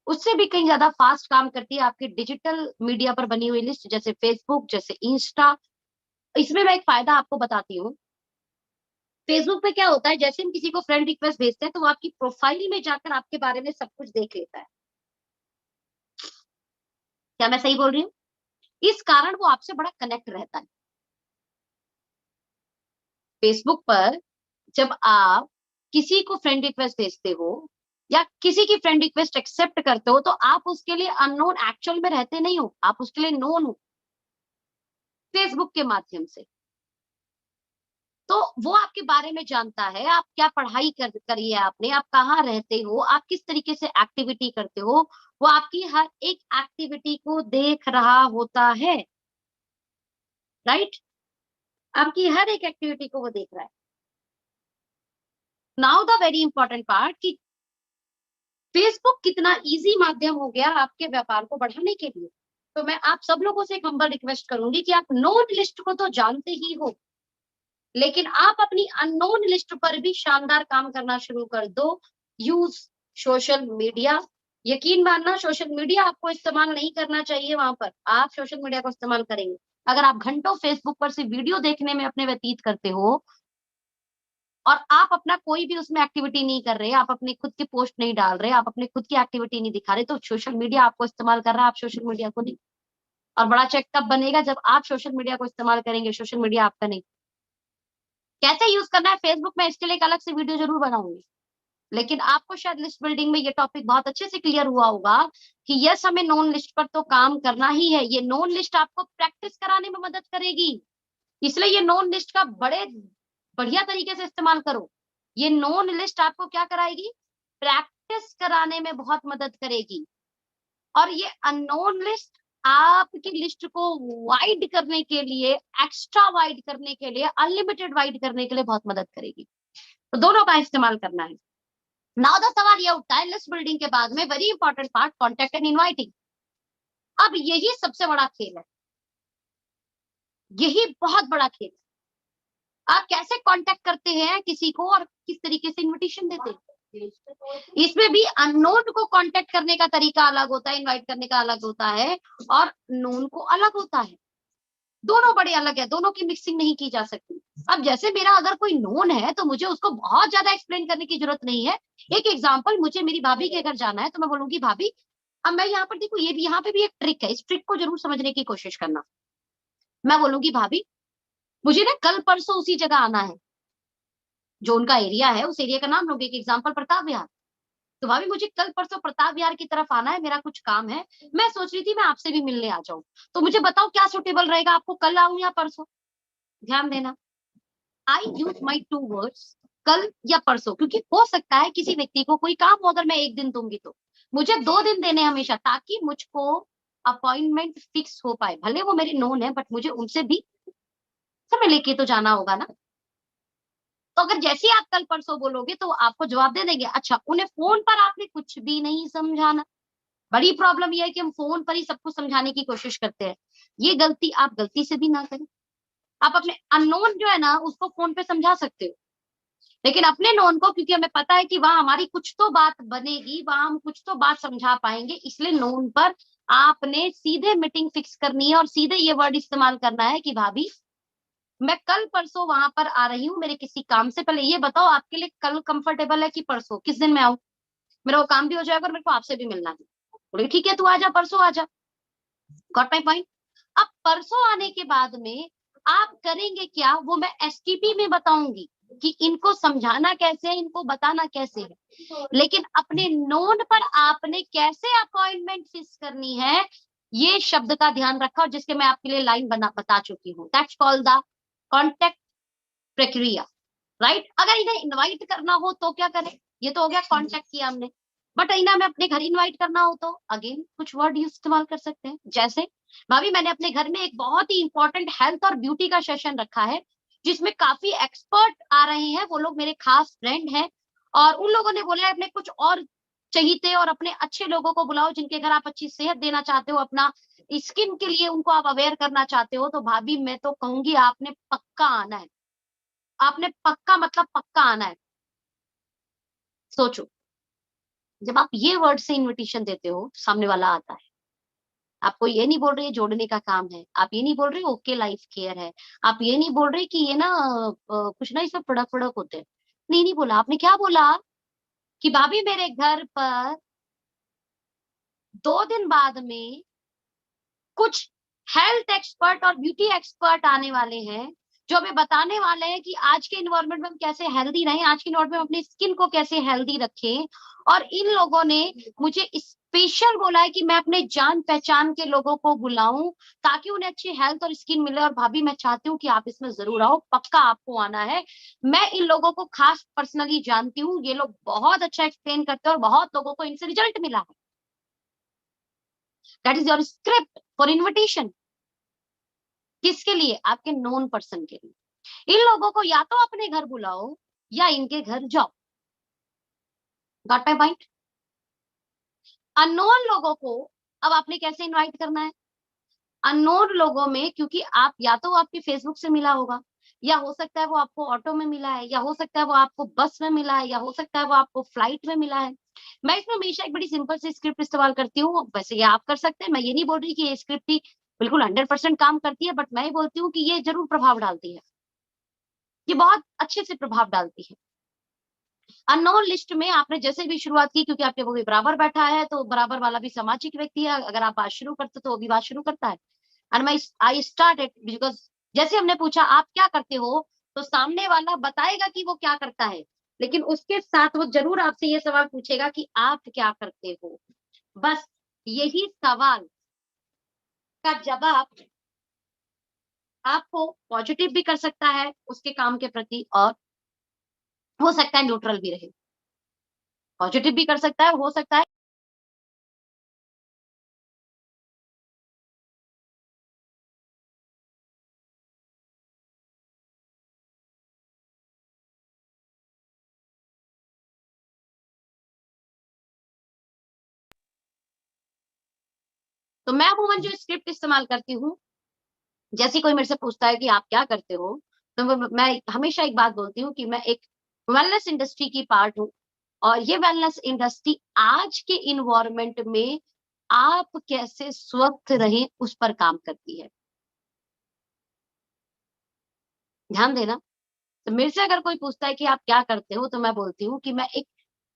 उससे भी कहीं ज्यादा फास्ट काम करती है आपकी डिजिटल मीडिया पर बनी हुई लिस्ट, जैसे फेसबुक, जैसे इंस्टा। इसमें मैं एक फायदा आपको बताती हूँ। फेसबुक पे क्या होता है, जैसे हम किसी को फ्रेंड रिक्वेस्ट भेजते हैं तो वो आपकी प्रोफाइल में जाकर आपके बारे में सब कुछ देख लेता है। क्या मैं सही बोल रही हूँ? इस कारण वो आपसे बड़ा कनेक्ट रहता है। फेसबुक पर जब आप किसी को फ्रेंड रिक्वेस्ट भेजते हो या किसी की फ्रेंड रिक्वेस्ट एक्सेप्ट करते हो तो आप उसके लिए अननोन एक्चुअल में रहते नहीं हो, आप उसके लिए नोन हो फेसबुक के माध्यम से। तो वो आपके बारे में जानता है, आप क्या पढ़ाई करी है आपने, आप कहाँ रहते हो, आप किस तरीके से एक्टिविटी करते हो। वो आपकी हर एक एक्टिविटी को देख रहा होता है, राइट। आपकी हर एक एक्टिविटी को वो देख रहा है। Now the very important part कि फेसबुक कितना इजी माध्यम हो गया आपके व्यापार को बढ़ाने के लिए। तो मैं आप सब लोगों से एक हम्बल रिक्वेस्ट करूंगी कि आप नोन लिस्ट को तो जानते ही हो, लेकिन आप अपनी अननोन लिस्ट पर भी शानदार काम करना शुरू कर दो। Use social media. यकीन मानना, सोशल मीडिया आपको इस्तेमाल नहीं करना चाहिए, वहां पर आप सोशल मीडिया को इस्तेमाल करेंगे। अगर आप घंटों फेसबुक पर से वीडियो देखने में अपने व्यतीत करते हो और आप अपना कोई भी उसमें एक्टिविटी नहीं कर रहे, आप अपनी खुद की पोस्ट नहीं डाल रहे, आप अपनी खुद की एक्टिविटी नहीं दिखा रहे, तो सोशल मीडिया आपको इस्तेमाल कर रहा है, आप सोशल मीडिया को नहीं। और बड़ा चेक तब बनेगा जब आप सोशल मीडिया को इस्तेमाल करेंगे, सोशल मीडिया आपका नहीं। कैसे यूज करना है फेसबुक में, इसके लिए एक अलग से वीडियो जरूर बनाऊंगी। लेकिन आपको शायद लिस्ट बिल्डिंग में ये टॉपिक बहुत अच्छे से क्लियर हुआ होगा कि यस, हमें नॉन लिस्ट पर तो काम करना ही है। ये नॉन लिस्ट आपको प्रैक्टिस कराने में मदद करेगी, इसलिए ये नॉन लिस्ट का बड़े बढ़िया तरीके से इस्तेमाल करो। ये नॉन लिस्ट आपको क्या कराएगी, प्रैक्टिस कराने में बहुत मदद करेगी। और ये अननोन लिस्ट आपकी लिस्ट को वाइड करने के लिए, एक्स्ट्रा वाइड करने के लिए, अनलिमिटेड वाइड करने के लिए बहुत मदद करेगी। तो दोनों का इस्तेमाल करना है। नाउ द सवाल ये उठता है लिस्ट बिल्डिंग के बाद में very important part, contact and inviting. अब यही सबसे बड़ा खेल है, यही बहुत बड़ा खेल है। आप कैसे कांटेक्ट करते हैं किसी को और किस तरीके से इनविटेशन देते हैं। इसमें भी अननोन को कांटेक्ट करने का तरीका अलग होता है, इनवाइट करने का अलग होता है, और नोन को अलग होता है। दोनों बड़े अलग है, दोनों की मिक्सिंग नहीं की जा सकती। अब जैसे मेरा अगर कोई नोन है तो मुझे उसको बहुत ज्यादा एक्सप्लेन करने की जरूरत नहीं है। एक एग्जांपल, मुझे मेरी भाभी के घर जाना है तो मैं बोलूंगी भाभी, अब मैं यहाँ पर देखो, ये भी यहाँ पे भी एक ट्रिक है, इस ट्रिक को जरूर समझने की कोशिश करना। मैं बोलूंगी भाभी, मुझे ना कल परसों उसी जगह आना है, जो उनका एरिया है उस एरिया का नाम लोगे, एक एग्जाम्पल प्रताप विहार। तो भाभी मुझे कल परसों प्रताप विहार की तरफ आना है, मेरा कुछ काम है, मैं सोच रही थी मैं आपसे भी मिलने आ जाऊं, तो मुझे बताओ क्या सुटेबल रहेगा, आपको कल आऊं या परसों। ध्यान देना, आई यूज माई टू वर्ड्स, कल या परसों, क्योंकि हो सकता है किसी व्यक्ति को कोई काम हो, अगर मैं एक दिन दूंगी तो मुझे 2 दिन देने हमेशा, ताकि मुझको अपॉइंटमेंट फिक्स हो पाए। भले वो मेरे नोन है बट मुझे उनसे भी समय लेके तो जाना होगा ना। तो अगर जैसे ही आप कल परसों बोलोगे तो आपको जवाब दे देंगे। अच्छा, उन्हें फोन पर आपने कुछ भी नहीं समझाना। बड़ी प्रॉब्लम यह है कि हम फोन पर ही सब कुछ समझाने की कोशिश करते हैं। ये गलती आप गलती से भी ना करें। आप अपने अननोन जो है ना उसको फोन पे समझा सकते हो, लेकिन अपने नोन को, क्योंकि हमें पता है कि वहां हमारी कुछ तो बात बनेगी, वहां हम कुछ तो बात समझा पाएंगे, इसलिए नोन पर आपने सीधे मीटिंग फिक्स करनी है और सीधे ये वर्ड इस्तेमाल करना है कि भाभी मैं कल परसों वहां पर आ रही हूँ मेरे किसी काम से, पहले ये बताओ आपके लिए कल कंफर्टेबल है कि परसों, किस दिन मैं आऊँ, मेरा वो काम भी हो जाएगा और मेरे को आपसे भी मिलना है। बोले ठीक है, तू आ जा, परसों आ जा। Got my point. अब परसों आने के बाद में आप करेंगे क्या, वो मैं एसटीपी में बताऊंगी कि इनको समझाना कैसे है, इनको बताना कैसे है। लेकिन अपने नोन पर आपने कैसे अपॉइंटमेंट फिक्स करनी है, ये शब्द का ध्यान रखा, और जिसके मैं आपके लिए लाइन बता चुकी हूँ। दैट्स कॉल्ड द कॉन्टेक्ट प्रक्रिया, राइट। अगर इन्हें इनवाइट करना हो तो क्या करें, ये तो हो गया कांटेक्ट किया हमने। बट इन्हें हमें अपने घर इनवाइट करना हो तो अगेन कुछ वर्ड यूज इस्तेमाल कर सकते हैं, जैसे भाभी मैंने अपने घर में एक बहुत ही इंपॉर्टेंट हेल्थ और ब्यूटी का सेशन रखा है, जिसमें काफी एक्सपर्ट आ रहे हैं, वो लोग मेरे खास फ्रेंड हैं, और उन लोगों ने बोला है अपने कुछ और चाहिए और अपने अच्छे लोगों को बुलाओ जिनके घर आप अच्छी सेहत देना चाहते हो, अपना स्किन के लिए उनको आप अवेयर करना चाहते हो। तो भाभी मैं तो कहूंगी आपने पक्का आना है, आपने पक्का मतलब पक्का आना है। सोचो, जब आप ये वर्ड से इनविटेशन देते हो तो सामने वाला आता है। आपको ये नहीं बोल रहे जोड़ने का काम है, आप ये नहीं बोल रहे ओके लाइफ केयर है, आप ये नहीं बोल रहे कि ये ना कुछ ना इसमें प्रोडक्ट प्रोडक्ट होते हैं। नहीं, नहीं बोला आपने, क्या बोला कि भाभी मेरे घर पर 2 दिन बाद में कुछ हेल्थ एक्सपर्ट और ब्यूटी एक्सपर्ट आने वाले हैं, जो हमें बताने वाले हैं कि आज के इन्वायरमेंट में हम कैसे हेल्दी रहें, आज के इन्वायरमेंट में अपनी स्किन को कैसे हेल्दी रखें। और इन लोगों ने मुझे स्पेशल बोला है कि मैं अपने जान पहचान के लोगों को बुलाऊं ताकि उन्हें अच्छी हेल्थ और स्किन मिले। और भाभी मैं चाहती हूँ कि आप इसमें जरूर आओ, पक्का आपको आना है। मैं इन लोगों को खास पर्सनली जानती हूँ, ये लोग बहुत अच्छा एक्सप्लेन करते हैं और बहुत लोगों को इनसे रिजल्ट मिला है। That is your script for invitation. किसके लिए, आपके नोन पर्सन के लिए। इन लोगों को या तो अपने घर बुलाओ या इनके घर जाओ। Got my point. अननोन लोगों को अब आपने कैसे इनवाइट करना है, अननोन लोगों में, क्योंकि आप या तो आपके फेसबुक से मिला होगा, या हो सकता है वो आपको ऑटो में मिला है, या हो सकता है वो आपको बस में मिला है, या हो सकता है वो आपको फ्लाइट में मिला है। मैं इसमें हमेशा एक बड़ी सिंपल सी स्क्रिप्ट इस्तेमाल करती हूँ, वैसे ये आप कर सकते हैं। मैं ये नहीं बोल रही कि ये स्क्रिप्ट ही बिल्कुल 100% काम करती है, बट मैं ये बोलती हूँ कि ये जरूर प्रभाव डालती है, ये बहुत अच्छे से प्रभाव डालती है। अननोन लिस्ट में आपने जैसे भी शुरुआत की, क्योंकि आपके वो भी बराबर बैठा है तो बराबर वाला भी सामाजिक व्यक्ति है, अगर आप बात शुरू करते तो वो भी बात शुरू करता है। एंड आई स्टार्टेड बिकॉज जैसे हमने पूछा आप क्या करते हो, तो सामने वाला बताएगा कि वो क्या करता है, लेकिन उसके साथ वो जरूर आपसे ये सवाल पूछेगा कि आप क्या करते हो। बस यही सवाल का जवाब आपको पॉजिटिव भी कर सकता है उसके काम के प्रति, और हो सकता है न्यूट्रल भी रहे। पॉजिटिव भी कर सकता है, हो सकता है तो मैं अमूमन जो स्क्रिप्ट इस्तेमाल करती हूँ, जैसे कोई मेरे से पूछता है कि आप क्या करते हो, तो मैं हमेशा एक बात बोलती हूँ कि मैं एक वेलनेस इंडस्ट्री की पार्ट हूँ, और ये वेलनेस इंडस्ट्री आज के इन्वायरमेंट में आप कैसे स्वस्थ रहें उस पर काम करती है। ध्यान देना। तो मेरे से अगर कोई पूछता है कि आप क्या करते हो, तो मैं बोलती हूँ कि मैं एक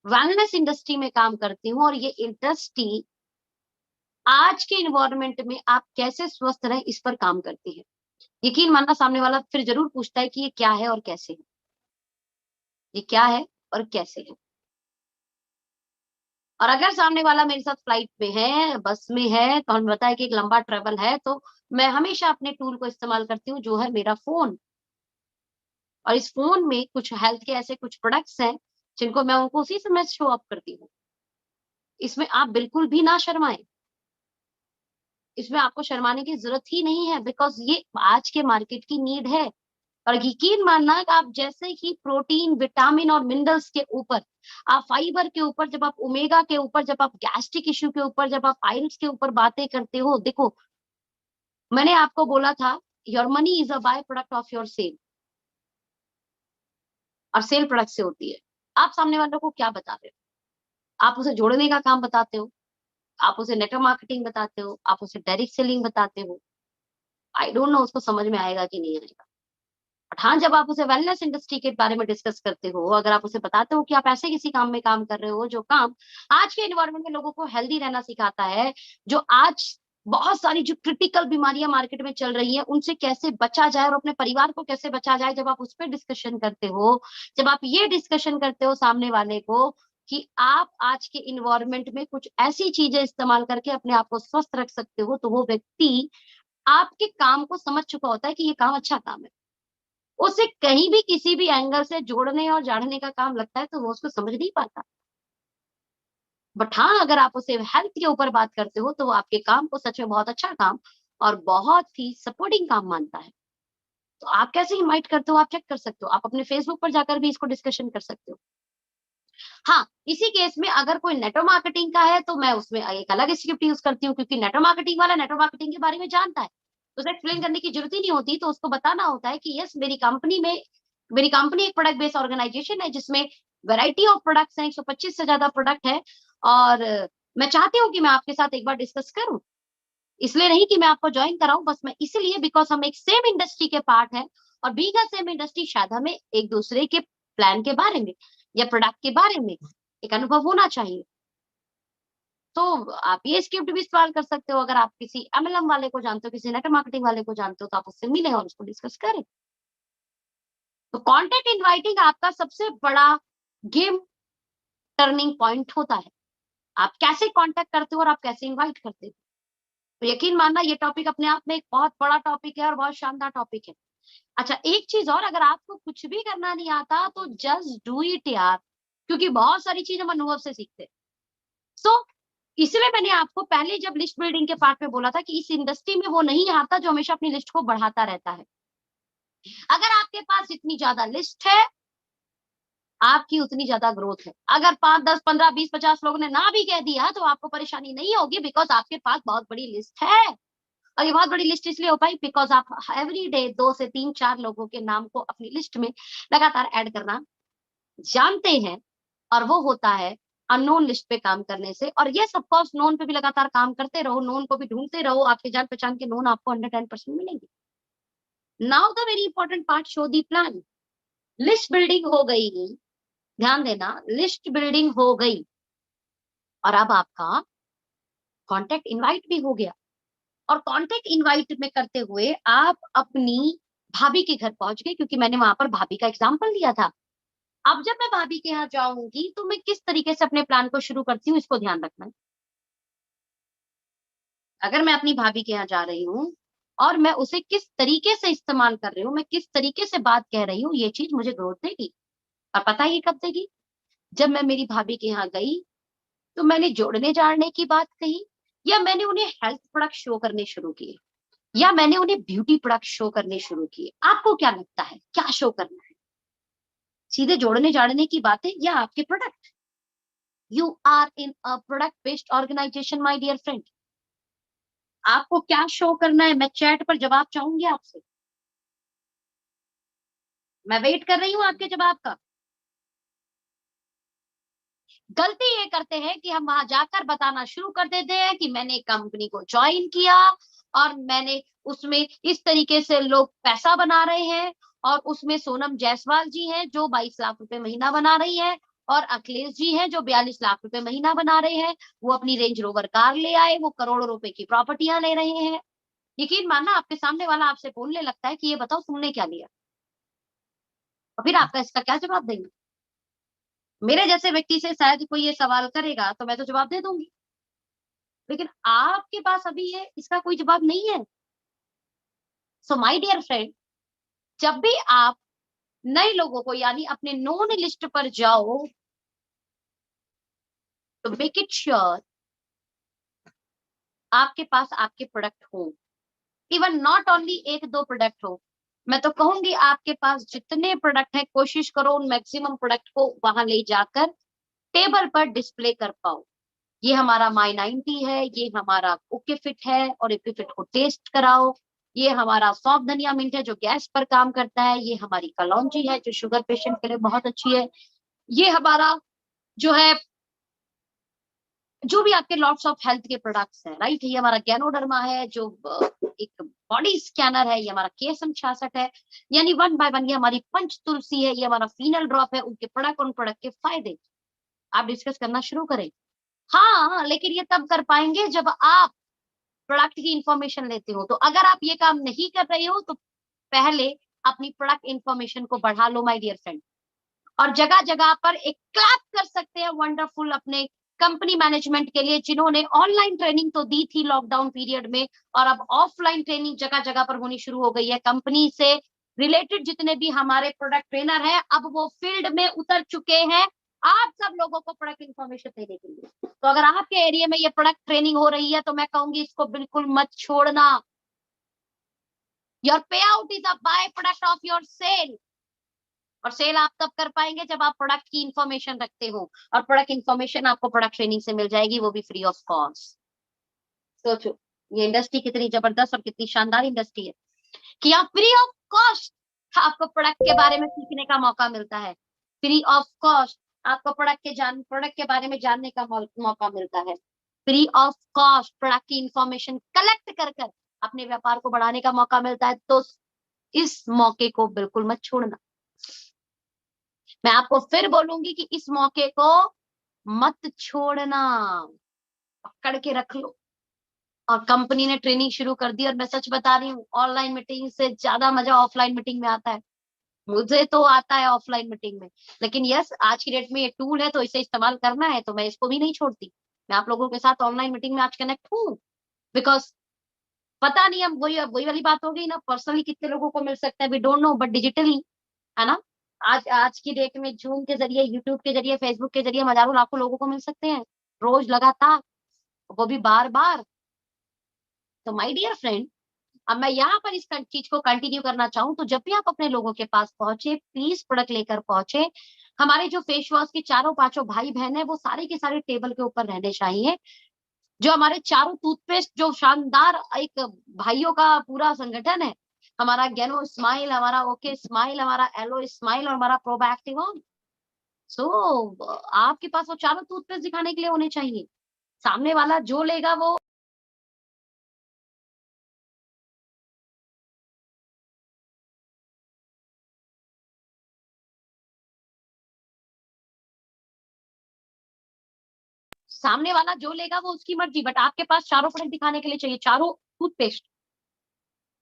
वेलनेस इंडस्ट्री में काम करती हूँ, और ये इंडस्ट्री आज के इन्वायरमेंट में आप कैसे स्वस्थ रहें इस पर काम करती है। यकीन मानना सामने वाला फिर जरूर पूछता है कि ये क्या है और कैसे है, ये क्या है और कैसे है। और अगर सामने वाला मेरे साथ फ्लाइट में है, बस में है, तो हमें पता है कि एक लंबा ट्रेवल है, तो मैं हमेशा अपने टूल को इस्तेमाल करती हूँ जो है मेरा फोन। और इस फोन में कुछ हेल्थ के ऐसे कुछ प्रोडक्ट्स हैं जिनको मैं उनको उसी समय शो अप करती हूँ। इसमें आप बिल्कुल भी ना शर्माएं, इसमें आपको शर्माने की जरूरत ही नहीं है, बिकॉज ये आज के मार्केट की नीड है। और यकीन मानना कि आप जैसे ही प्रोटीन, विटामिन और मिनरल्स के ऊपर, आप फाइबर के ऊपर, जब आप ओमेगा के ऊपर, जब आप गैस्ट्रिक इश्यू के ऊपर, जब आप आयरस के ऊपर बातें करते हो, देखो मैंने आपको बोला था your money is a by product of your sale, और सेल प्रोडक्ट से होती है। आप सामने वालों को क्या बता रहे हो? आप उसे जोड़ने का काम बताते हो, आप उसे नेटवर्क मार्केटिंग बताते हो, आप उसे डायरेक्ट सेलिंग बताते हो। आई डोंट नो उसको समझ में आएगा कि नहीं आएगा। बट हाँ, जब आप उसे वेलनेस इंडस्ट्री के बारे में डिस्कस करते हो, अगर आप उसे बताते हो कि आप ऐसे किसी काम में काम कर रहे हो जो काम आज के एनवायरनमेंट में लोगों को हेल्दी रहना सिखाता है, जो आज बहुत सारी जो क्रिटिकल बीमारियां मार्केट में चल रही है उनसे कैसे बचा जाए और अपने परिवार को कैसे बचा जाए, जब आप उस पर डिस्कशन करते हो, जब आप ये डिस्कशन करते हो सामने वाले को कि आप आज के इन्वायरमेंट में कुछ ऐसी चीजें इस्तेमाल करके अपने आप को स्वस्थ रख सकते हो, तो वो व्यक्ति आपके काम को समझ चुका होता है कि ये काम अच्छा काम है। उसे कहीं भी किसी भी एंगल से जोड़ने और जाड़ने का काम लगता है तो वो उसको समझ नहीं पाता। बट हाँ, अगर आप उसे हेल्थ के ऊपर बात करते हो तो वो आपके काम को सच में बहुत अच्छा काम और बहुत ही सपोर्टिंग काम मानता है। तो आप कैसे इनवाइट करते हो, आप चेक कर सकते हो, आप अपने फेसबुक पर जाकर भी इसको डिस्कशन कर सकते हो। हाँ, इसी केस में अगर कोई नेटवर्क मार्केटिंग का है तो मैं उसमें एक अलग स्क्रिप्ट यूज करती हूँ, क्योंकि नेटवर्क मार्केटिंग वाला नेटवर्क मार्केटिंग के बारे में जानता है, तो उसे एक्सप्लेन करने की जरूरत ही नहीं होती। तो उसको बताना होता है कि यस, मेरी कंपनी एक प्रोडक्ट बेस्ड ऑर्गेनाइजेशन है जिसमें वैरायटी ऑफ प्रोडक्ट्स हैं, 125 से ज्यादा प्रोडक्ट है, और मैं चाहती हूँ कि मैं आपके साथ एक बार डिस्कस करूं। इसलिए नहीं कि मैं आपको ज्वाइन कराऊं, बस मैं इसलिए बिकॉज हम एक सेम इंडस्ट्री के पार्ट हैं, और बीइंग अ सेम इंडस्ट्री शायद हमें एक दूसरे के प्लान के बारे में या प्रोडक्ट के बारे में एक अनुभव होना चाहिए। तो आप ये स्क्रिप्ट भी इस्तेमाल कर सकते हो। अगर आप किसी एमएलएम वाले को जानते हो, किसी नेटवर्क मार्केटिंग वाले को जानते हो, तो आप उससे मिलें और उसको डिस्कस करें। तो कंटेंट इनवाइटिंग आपका सबसे बड़ा गेम टर्निंग पॉइंट होता है। आप कैसे कांटेक्ट करते हो और आप कैसे इनवाइट करते हो। तो यकीन मानना ये टॉपिक अपने आप में एक बहुत बड़ा टॉपिक है और बहुत शानदार टॉपिक है। अच्छा, एक चीज और, अगर आपको कुछ भी करना नहीं आता तो जस्ट डू इट यार, क्योंकि बहुत सारी चीज हम अनुभव से सीखते हैं। सो इसलिए मैंने आपको पहले जब लिस्ट बिल्डिंग के पार्ट में बोला था कि इस इंडस्ट्री में वो नहीं आता जो हमेशा अपनी लिस्ट को बढ़ाता रहता है। अगर आपके पास जितनी ज्यादा लिस्ट है, आपकी उतनी ज्यादा ग्रोथ है। अगर 5, 10, 15, 20, 50 लोगों ने ना भी कह दिया तो आपको परेशानी नहीं होगी, बिकॉज आपके पास बहुत बड़ी लिस्ट है। और ये बहुत बड़ी लिस्ट इसलिए हो पाई बिकॉज आप एवरी डे 2 से 3, 4 लोगों के नाम को अपनी लिस्ट में लगातार ऐड करना जानते हैं। और वो होता है अननोन लिस्ट पे काम करने से। और ये सब कोर्स नोन पे भी लगातार काम करते रहो, नोन को भी ढूंढते रहो, आपके जान पहचान के नोन आपको 110% मिलेंगे। Now the very important part, show the plan. List building हो गई, ध्यान देना, लिस्ट बिल्डिंग हो गई, और अब आपका कॉन्टेक्ट इनवाइट भी हो गया। और कॉन्टेक्ट इनवाइट में करते हुए आप अपनी भाभी के घर पहुंच गए, क्योंकि मैंने वहां पर भाभी का एग्जाम्पल दिया था। अब जब मैं भाभी के यहाँ जाऊंगी तो मैं किस तरीके से अपने प्लान को शुरू करती हूँ, इसको ध्यान रखना है। अगर मैं अपनी भाभी के यहाँ जा रही हूँ और मैं उसे किस तरीके से इस्तेमाल कर रही हूँ, मैं किस तरीके से बात कह रही हूँ, ये चीज मुझे ग्रोथ देगी। और पता है ये कब देगी? जब मैं मेरी भाभी के यहाँ गई तो मैंने जोड़ने जाड़ने की बात कही, या मैंने उन्हें हेल्थ प्रोडक्ट शो करने शुरू किए, या मैंने उन्हें ब्यूटी प्रोडक्ट शो करने शुरू किए। आपको क्या लगता है क्या शो करना है? सीधे जोड़ने जाड़ने की बातें या आपके product? You are in a product based organization my dear friend. आपको क्या शो करना है? मैं चैट पर जवाब चाहूंगी आपसे। मैं वेट कर रही हूँ आपके जवाब का। गलती ये करते हैं कि हम वहां जाकर बताना शुरू कर देते हैं कि मैंने कंपनी को ज्वाइन किया और मैंने उसमें इस तरीके से लोग पैसा बना रहे हैं, और उसमें सोनम जायसवाल जी हैं जो 22 लाख रुपए महीना बना रही है, और अखिलेश जी हैं जो 42 लाख रुपए महीना बना रहे हैं। वो अपनी रेंज रोवर कार ले आए, वो करोड़ों रुपए की प्रॉपर्टियां ले रहे हैं। यकीन मानना, आपके सामने वाला आपसे बोलने लगता है कि ये बताओ तुमने क्या लिया, और फिर आपका इसका क्या जवाब देंगे? मेरे जैसे व्यक्ति से शायद कोई ये सवाल करेगा तो मैं तो जवाब दे दूंगी, लेकिन आपके पास अभी ये इसका कोई जवाब नहीं है। सो माय डियर फ्रेंड, जब भी आप नए लोगों को यानी अपने नोन लिस्ट पर जाओ तो मेक इट श्योर आपके पास आपके प्रोडक्ट हो। इवन नॉट ओनली एक दो प्रोडक्ट हो, मैं तो कहूंगी आपके पास जितने प्रोडक्ट है कोशिश करो उन मैक्सिमम प्रोडक्ट को वहां ले जाकर टेबल पर डिस्प्ले कर पाओ। ये हमारा माई 90 है, ये हमारा ओके फिट है और ओके फिट को टेस्ट कराओ। ये हमारा सौंफ धनिया मिंट है जो गैस पर काम करता है। ये हमारी कलौंजी है जो शुगर पेशेंट के लिए बहुत अच्छी है। ये हमारा जो है, जो भी आपके लॉट्स ऑफ हेल्थ के प्रोडक्ट्स हैं, राइट। ये हमारा गैनोडर्मा है जो एक बॉडी स्कैनर है। ये हमारा KSM 66 है, यानी वन बाय वन। ये हमारी पंच तुलसी है, ये हमारा फीनल ड्रॉप है। उनके प्रोडक्ट, उन प्रोडक्ट के फायदे आप डिस्कस करना शुरू करें। हाँ, लेकिन ये तब कर पाएंगे जब आप प्रोडक्ट की इंफॉर्मेशन लेते हो। तो अगर आप ये काम नहीं कर रहे हो तो पहले अपनी प्रोडक्ट इंफॉर्मेशन को बढ़ा लो माय डियर फ्रेंड। और जगह जगह पर एक क्लैप कर सकते हैं वंडरफुल अपने कंपनी मैनेजमेंट के लिए, जिन्होंने ऑनलाइन ट्रेनिंग तो दी थी लॉकडाउन पीरियड में, और अब ऑफलाइन ट्रेनिंग जगह जगह पर होनी शुरू हो गई है। कंपनी से रिलेटेड जितने भी हमारे प्रोडक्ट ट्रेनर हैं अब वो फील्ड में उतर चुके हैं आप सब लोगों को प्रोडक्ट इन्फॉर्मेशन देने के लिए। तो अगर आपके एरिया में ये प्रोडक्ट ट्रेनिंग हो रही है तो मैं कहूंगी इसको बिल्कुल मत छोड़ना। Your payout is a by product of your sale. और सेल आप तब कर पाएंगे जब आप प्रोडक्ट की इंफॉर्मेशन रखते हो, और प्रोडक्ट इंफॉर्मेशन आपको प्रोडक्ट ट्रेनिंग से मिल जाएगी, वो भी फ्री ऑफ कॉस्ट। सोचो ये इंडस्ट्री कितनी जबरदस्त और कितनी शानदार इंडस्ट्री है कि आप फ्री ऑफ कॉस्ट आपको प्रोडक्ट के बारे में सीखने का मौका मिलता है। फ्री ऑफ कॉस्ट आपको प्रोडक्ट के बारे में जानने का मौका मिलता है। फ्री ऑफ कॉस्ट प्रोडक्ट की इंफॉर्मेशन कलेक्ट कर कर अपने व्यापार को बढ़ाने का मौका मिलता है। तो इस मौके को बिल्कुल मत छोड़ना। मैं आपको फिर बोलूंगी कि इस मौके को मत छोड़ना, पकड़ के रख लो। और कंपनी ने ट्रेनिंग शुरू कर दी, और मैं सच बता रही हूँ ऑनलाइन मीटिंग से ज्यादा मजा ऑफलाइन मीटिंग में आता है। मुझे तो आता है ऑफलाइन मीटिंग में, लेकिन यस आज की डेट में ये टूल है तो इसे इस्तेमाल करना है, तो मैं इसको भी नहीं छोड़ती। मैं आप लोगों के साथ ऑनलाइन मीटिंग में आज कनेक्ट हूँ, बिकॉज पता नहीं, हम वही वही वाली बात हो गई ना, पर्सनली कितने लोगों को मिल सकता है we don't know, but digitally, है ना। आज आज की डेट में जूम के जरिए, यूट्यूब के जरिए, फेसबुक के जरिए हजारों लाखों लोगों को मिल सकते हैं रोज लगातार, वो भी बार बार। तो माय डियर फ्रेंड, अब मैं यहाँ पर इस चीज को कंटिन्यू करना चाहूँ तो जब भी आप अपने लोगों के पास पहुंचे प्लीज प्रोडक्ट लेकर पहुंचे। हमारे जो फेस वॉश के चारों पांचों भाई बहन है वो सारे के सारे टेबल के ऊपर रहने चाहिए। जो हमारे चारों टूथपेस्ट, जो शानदार एक भाइयों का पूरा संगठन है, हमारा गेनो स्माइल, हमारा ओके स्माइल, हमारा एलो स्माइल और हमारा प्रोबैक्टिव ऑन। सो आपके पास वो चारों टूथपेस्ट दिखाने के लिए होने चाहिए। सामने वाला जो लेगा वो सामने वाला जो लेगा वो उसकी मर्जी, बट आपके पास चारों प्रोडक्ट दिखाने के लिए चाहिए। चारों टूथपेस्ट,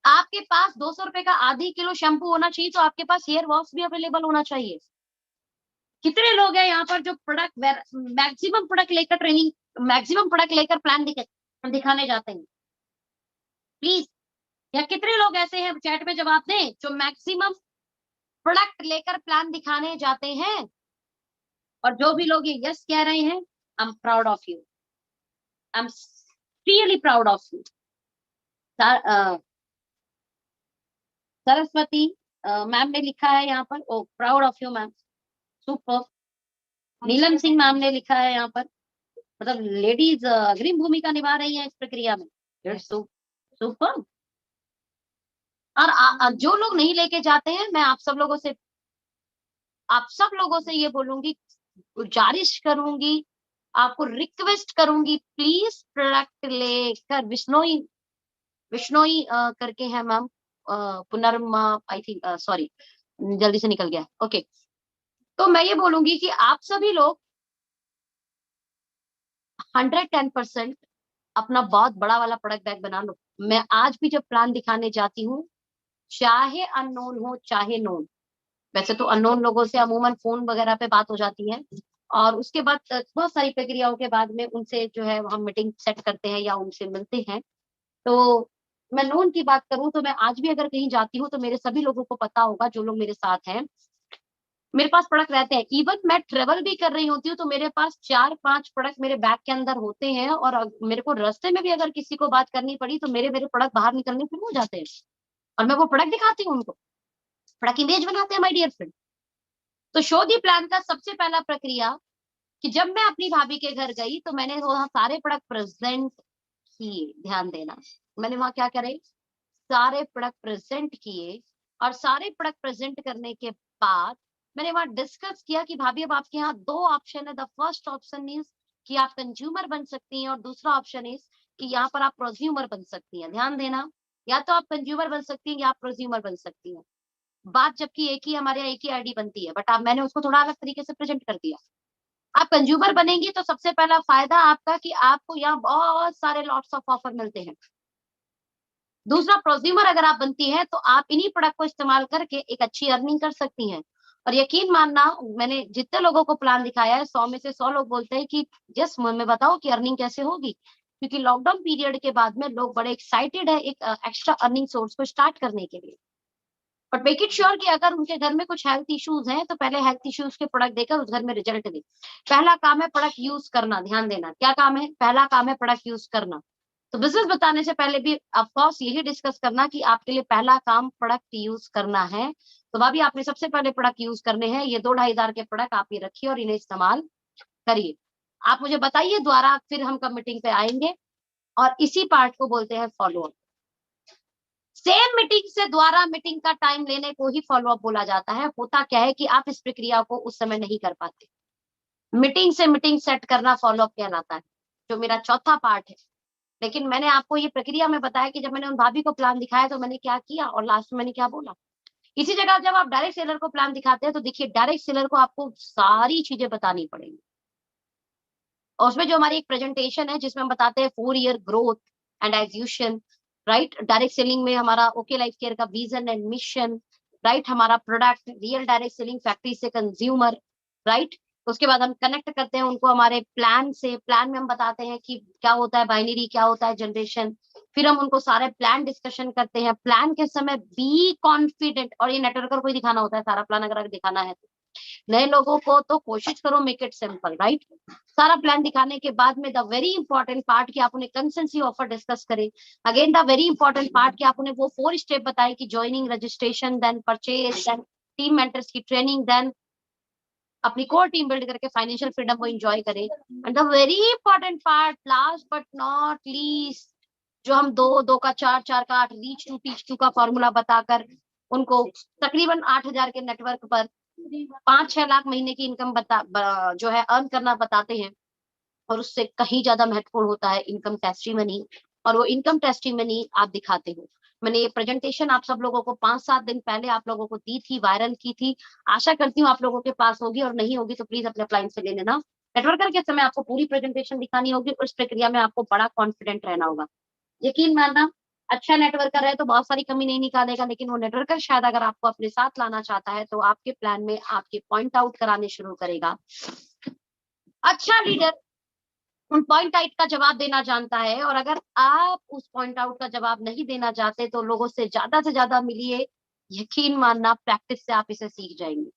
आपके पास 200 रुपए का आधी किलो शैम्पू होना चाहिए, तो आपके पास हेयर वॉश भी अवेलेबल होना चाहिए। कितने लोग हैं यहाँ पर जो मैक्सिमम प्रोडक्ट लेकर प्लान दिखाने जाते हैं? प्लीज, या कितने लोग ऐसे हैं, चैट में जवाब दें, जो मैक्सिमम प्रोडक्ट लेकर प्लान दिखाने जाते हैं? और जो भी लोग ये यस कह रहे हैं, I am proud of you, I am really proud of you. Saraswati ma'am ने लिखा है यहाँ पर, oh proud of you ma'am, super. Neelam Singh ma'am ने लिखा है यहाँ पर, मतलब लेडीज अग्रिम भूमिका निभा रही है इस प्रक्रिया में, सुपर। और जो लोग नहीं लेके जाते हैं, मैं आप सब लोगों से ये बोलूंगी, गुजारिश करूंगी, आपको रिक्वेस्ट करूंगी, प्लीज प्रोडक्ट लेकर, विश्नोई करके है मैम, पुनर्मा, आई थिंक, सॉरी जल्दी से निकल गया, ओके। तो मैं ये बोलूंगी कि आप सभी लोग 110% अपना बहुत बड़ा वाला प्रोडक्ट बैग बना लो। मैं आज भी जब प्लान दिखाने जाती हूँ, चाहे अननोन हो चाहे नोन, वैसे तो अननोन लोगों से अमूमन फोन वगैरह पे बात हो जाती है, और उसके बाद बहुत सारी प्रक्रियाओं के बाद में उनसे जो है हम मीटिंग सेट करते हैं या उनसे मिलते हैं। तो मैं नोन की बात करूं तो मैं आज भी अगर कहीं जाती हूँ तो मेरे सभी लोगों को पता होगा, जो लोग मेरे साथ हैं, मेरे पास प्रोडक्ट रहते हैं। इवन मैं ट्रेवल भी कर रही होती हूँ तो मेरे पास 4-5 प्रोडक्ट मेरे बैग के अंदर होते हैं, और मेरे को रास्ते में भी अगर किसी को बात करनी पड़ी तो मेरे प्रोडक्ट बाहर निकलने शुरू हो जाते हैं, और मैं वो प्रोडक्ट दिखाती हूँ उनको, प्रोडक्ट इमेज बनाते हैं माय डियर फ्रेंड। तो शो दी प्लान का सबसे पहला प्रक्रिया, कि जब मैं अपनी भाभी के घर गई तो मैंने वहां सारे प्रोडक्ट प्रेजेंट किए, ध्यान देना, मैंने वहां क्या करे, सारे प्रोडक्ट प्रेजेंट किए, और सारे प्रोडक्ट प्रेजेंट करने के बाद मैंने वहां डिस्कस किया कि भाभी अब आपके यहाँ 2 ऑप्शन है। द फर्स्ट ऑप्शन इज कि आप कंज्यूमर बन सकती हैं, और दूसरा ऑप्शन इज कि यहाँ पर आप प्रोज्यूमर बन सकती हैं। ध्यान देना, या तो आप कंज्यूमर बन सकती हैं या आप प्रोज्यूमर बन सकती हैं। बात जबकि एक ही, हमारे यहाँ एक ही आईडी बनती है, बट अब मैंने उसको थोड़ा अलग तरीके से प्रेजेंट कर दिया। आप कंज्यूमर बनेंगी तो सबसे पहला फायदा आपका कि आपको यहाँ बहुत सारे लॉट्स ऑफ ऑफर मिलते हैं। दूसरा, प्रोज्यूमर अगर आप बनती हैं तो आप इन्हीं प्रोडक्ट को इस्तेमाल करके एक अच्छी अर्निंग कर सकती हैं। और यकीन मानना, मैंने जितने लोगों को प्लान दिखाया है, 100 में से 100 लोग बोलते हैं कि जस्ट मैं बताओ कि अर्निंग कैसे होगी, क्योंकि लॉकडाउन पीरियड के बाद में लोग बड़े एक्साइटेड है एक एक्स्ट्रा अर्निंग सोर्स को स्टार्ट करने के लिए। बट मेक इट श्योर कि अगर उनके घर में कुछ हेल्थ इश्यूज हैं तो पहले हेल्थ इश्यूज के प्रोडक्ट देकर उस घर में रिजल्ट दे। पहला काम है प्रोडक्ट यूज करना, ध्यान देना, क्या काम है, पहला काम है प्रोडक्ट यूज करना। तो बिजनेस बताने से पहले भी ऑफकोर्स यही डिस्कस करना कि आपके लिए पहला काम प्रोडक्ट यूज करना है। तो भाभी आपने सबसे पहले प्रोडक्ट यूज करने हैं, ये 2-2.5 हज़ार के प्रोडक्ट आप ये रखिए और इन्हें इस्तेमाल करिए। आप मुझे बताइए द्वारा, फिर हम कब मीटिंग पे आएंगे, और इसी पार्ट को बोलते हैं फॉलो अप। सेम मीटिंग से द्वारा मीटिंग का टाइम लेने को ही फॉलो अप बोला जाता है। होता क्या है कि आप इस प्रक्रिया को उस समय नहीं कर पाते, मीटिंग से मीटिंग सेट करना फॉलो अप कहलाता है, जो मेरा चौथा पार्ट है। लेकिन मैंने आपको ये प्रक्रिया में बताया कि जब मैंने उन भाभी को प्लान दिखाया तो मैंने क्या किया, और लास्ट में मैंने क्या बोला। इसी जगह जब आप डायरेक्ट सेलर को प्लान दिखाते हैं तो देखिए, डायरेक्ट सेलर को आपको सारी चीजें बतानी पड़ेंगी, और उसमें जो हमारी एक प्रेजेंटेशन है जिसमें हम बताते हैं 4 year growth and execution, right. Direct selling में हमारा ओके लाइफ केयर का विजन एंड मिशन, राइट, हमारा product, real direct selling factory से कंज्यूमर, राइट। उसके बाद हम कनेक्ट करते हैं उनको हमारे प्लान से, प्लान में हम बताते हैं कि क्या होता है बाइनरी, क्या होता है जनरेशन। फिर हम उनको सारे प्लान डिस्कशन करते हैं। प्लान के समय बी कॉन्फिडेंट, और ये नेटवर्कर को ही दिखाना होता है सारा प्लान, अगर दिखाना है तो नए लोगों को तो कोशिश करो मेक इट सिंपल, राइट। सारा प्लान दिखाने के बाद में द वेरी इंपॉर्टेंट पार्ट कि आप उन्हें कंसेंसी ऑफर डिस्कस करें। Again the very important part कि आप उन्हें वो 4 स्टेप बताएं कि joining, registration, then purchase, then team mentors की ट्रेनिंग, देन अपनी कोर टीम बिल्ड करके फाइनेंशियल फ्रीडम को एंजॉय करें। And the very important part, last but not least, जो हम 2 का 4, 4 का 8, रीच टू टीच टू का फॉर्मूला बताकर उनको तकरीबन 8,000 के नेटवर्क पर 5-6 लाख महीने की इनकम जो है अर्न करना बताते हैं। और उससे कहीं ज्यादा महत्वपूर्ण होता है इनकम टेस्टिमनी, और वो इनकम टेस्टिमनी आप दिखाते हो। मैंने ये प्रेजेंटेशन आप सब लोगों को 5-7 दिन पहले आप लोगों को दी थी, वायरल की थी। आशा करती हूँ आप लोगों के पास होगी, और नहीं होगी तो प्लीज अपने क्लाइंट से ले लेना। नेटवर्कर के समय आपको पूरी प्रेजेंटेशन दिखानी होगी, उस प्रक्रिया में आपको बड़ा कॉन्फिडेंट रहना होगा। यकीन मानना, अच्छा नेटवर्कर है तो बहुत सारी कमी नहीं निकालेगा, लेकिन वो नेटवर्कर शायद अगर आपको अपने साथ लाना चाहता है तो आपके प्लान में आपके पॉइंट आउट कराने शुरू करेगा। अच्छा लीडर उन पॉइंट आउट का जवाब देना जानता है, और अगर आप उस पॉइंट आउट का जवाब नहीं देना चाहते तो लोगों से ज्यादा मिलिए। यकीन मानना प्रैक्टिस से आप इसे सीख जाएंगे।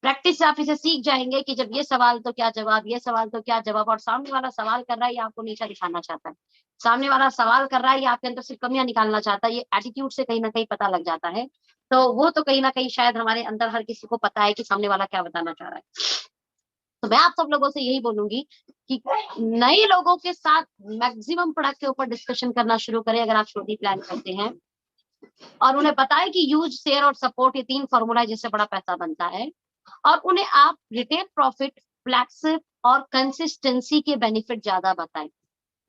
प्रैक्टिस से आप इसे सीख जाएंगे कि जब ये सवाल तो क्या जवाब, ये सवाल तो क्या जवाब, और सामने वाला सवाल कर रहा है ये आपको नीचा दिखाना चाहता है, सामने वाला सवाल कर रहा है ये आपके अंदर से कमियां निकालना चाहता है, ये एटीट्यूड से कहीं ना कहीं पता लग जाता है। तो वो तो कहीं ना कहीं शायद हमारे अंदर हर किसी को पता है कि सामने वाला क्या बताना चाह रहा है। तो मैं आप सब लोगों से यही बोलूंगी कि नए लोगों के साथ मैक्सिमम प्रोडक्ट के ऊपर डिस्कशन करना शुरू करें अगर आप छोटी प्लान करते हैं, और उन्हें बताएं कि यूज, शेयर और सपोर्ट ये 3 फॉर्मूला है जिससे बड़ा पैसा बनता है। और उन्हें आप रिटेल प्रॉफिट, फ्लैगशिप और कंसिस्टेंसी के बेनिफिट ज्यादा बताएं,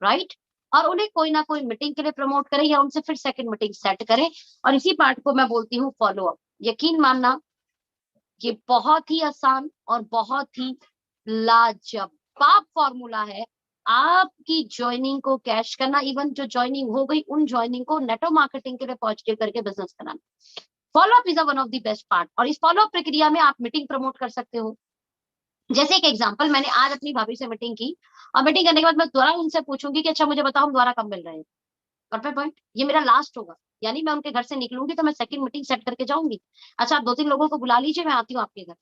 राइट। और उन्हें कोई ना कोई मीटिंग के लिए प्रमोट करें या उनसे फिर सेकंड मीटिंग सेट करें। और इसी पार्ट को मैं बोलती हूँ फॉलो अप। यकीन मानना ये बहुत ही आसान और बहुत ही लाजवाब फॉर्मूला है आपकी ज्वाइनिंग को कैश करना, इवन जो ज्वाइनिंग हो गई उन ज्वाइनिंग को नेटो मार्केटिंग के लिए पॉजिटिव करके बिजनेस कराना। Follow up is one of the best part, और इस फॉलो अप प्रक्रिया में आप मीटिंग प्रमोट कर सकते हो। जैसे एक एग्जांपल, मैंने आज अपनी भाभी से मीटिंग की, और मीटिंग करने के बाद मैं दोबारा उनसे पूछूंगी कि अच्छा मुझे बताओ हम दोबारा कब मिल रहे हैं। परफेक्ट पॉइंट, ये मेरा लास्ट होगा, यानी मैं उनके घर से निकलूंगी तो मैं सेकंड मीटिंग सेट करके जाऊंगी। अच्छा आप 2-3 लोगों को बुला लीजिए, मैं आती हूँ आपके घर।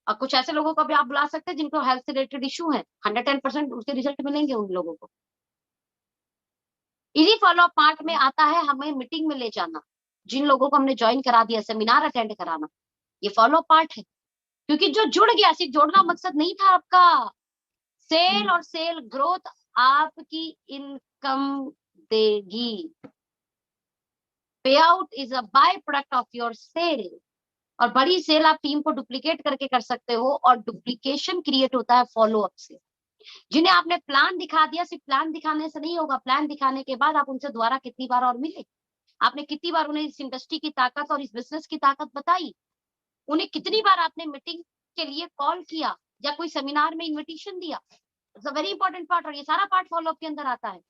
और कुछ ऐसे लोगों को भी आप बुला सकते हैं जिनको हेल्थ से रिलेटेड इशू है, 110% उसके रिजल्ट मिलेंगे उन लोगों को। इसी फॉलो पार्ट में आता है हमें मीटिंग में ले जाना, जिन लोगों को हमने ज्वाइन करा दिया, सेमिनार अटेंड कराना, ये फॉलो पार्ट है। क्योंकि जो जुड़ गया, सिर्फ जोड़ना मकसद नहीं था आपका। सेल और सेल ग्रोथ आपकी इनकम देगी। Payout is a by product of your sale. और बड़ी सेल आप टीम को डुप्लीकेट करके कर सकते हो, और डुप्लीकेशन क्रिएट होता है फॉलो अप से। जिन्हें आपने प्लान दिखा दिया, सिर्फ प्लान दिखाने से नहीं होगा, प्लान दिखाने के बाद आप उनसे दोबारा कितनी बार और मिले, आपने कितनी बार उन्हें इस इंडस्ट्री की ताकत और इस बिजनेस की ताकत बताई, उन्हें कितनी बार आपने मीटिंग के लिए कॉल किया या कोई सेमिनार में इन्विटेशन दिया। It's a very important part, और ये सारा पार्ट फॉलो अप के अंदर आता है।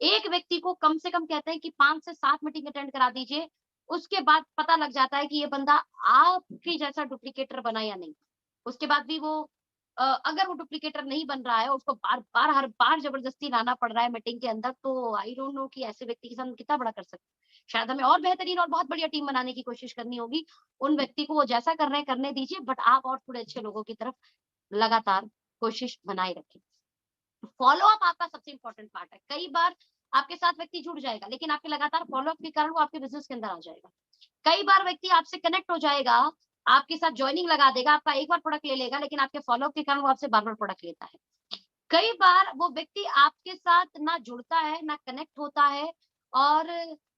एक व्यक्ति को कम से कम कहते हैं कि 5 से 7 मीटिंग अटेंड करा दीजिए, उसके बाद पता लग जाता है कि ये बंदा आपके जैसा डुप्लीकेटर बना या नहीं। उसके बाद भी वो अगर वो डुप्लीकेटर नहीं बन रहा है, उसको बार बार हर बार जबरदस्ती लाना पड़ रहा है मीटिंग के अंदर, तो आई डोंट नो कि ऐसे व्यक्ति के साथ हम कितना बड़ा कर सकते हैं। शायद हमें और बेहतरीन और बहुत बढ़िया टीम बनाने की कोशिश करनी होगी। उन व्यक्ति को वो जैसा कर रहे हैं करने दीजिए, बट आप और थोड़े अच्छे लोगों की तरफ लगातार कोशिश बनाए रखें। फॉलो अप आपका सबसे इंपॉर्टेंट पार्ट है। कई बार आपके साथ व्यक्ति जुड़ जाएगा, लेकिन आपके लगातार फॉलो अप के कारण वो आपके बिजनेस के अंदर आ जाएगा। कई बार व्यक्ति आपसे कनेक्ट हो जाएगा, आपके साथ ज्वाइनिंग लगा देगा, आपका एक बार प्रोडक्ट ले लेगा, लेकिन आपके फॉलो अप के कारण वो आपसे बार बार प्रोडक्ट लेता है। कई बार वो व्यक्ति आपके साथ ना जुड़ता है, ना कनेक्ट होता है, और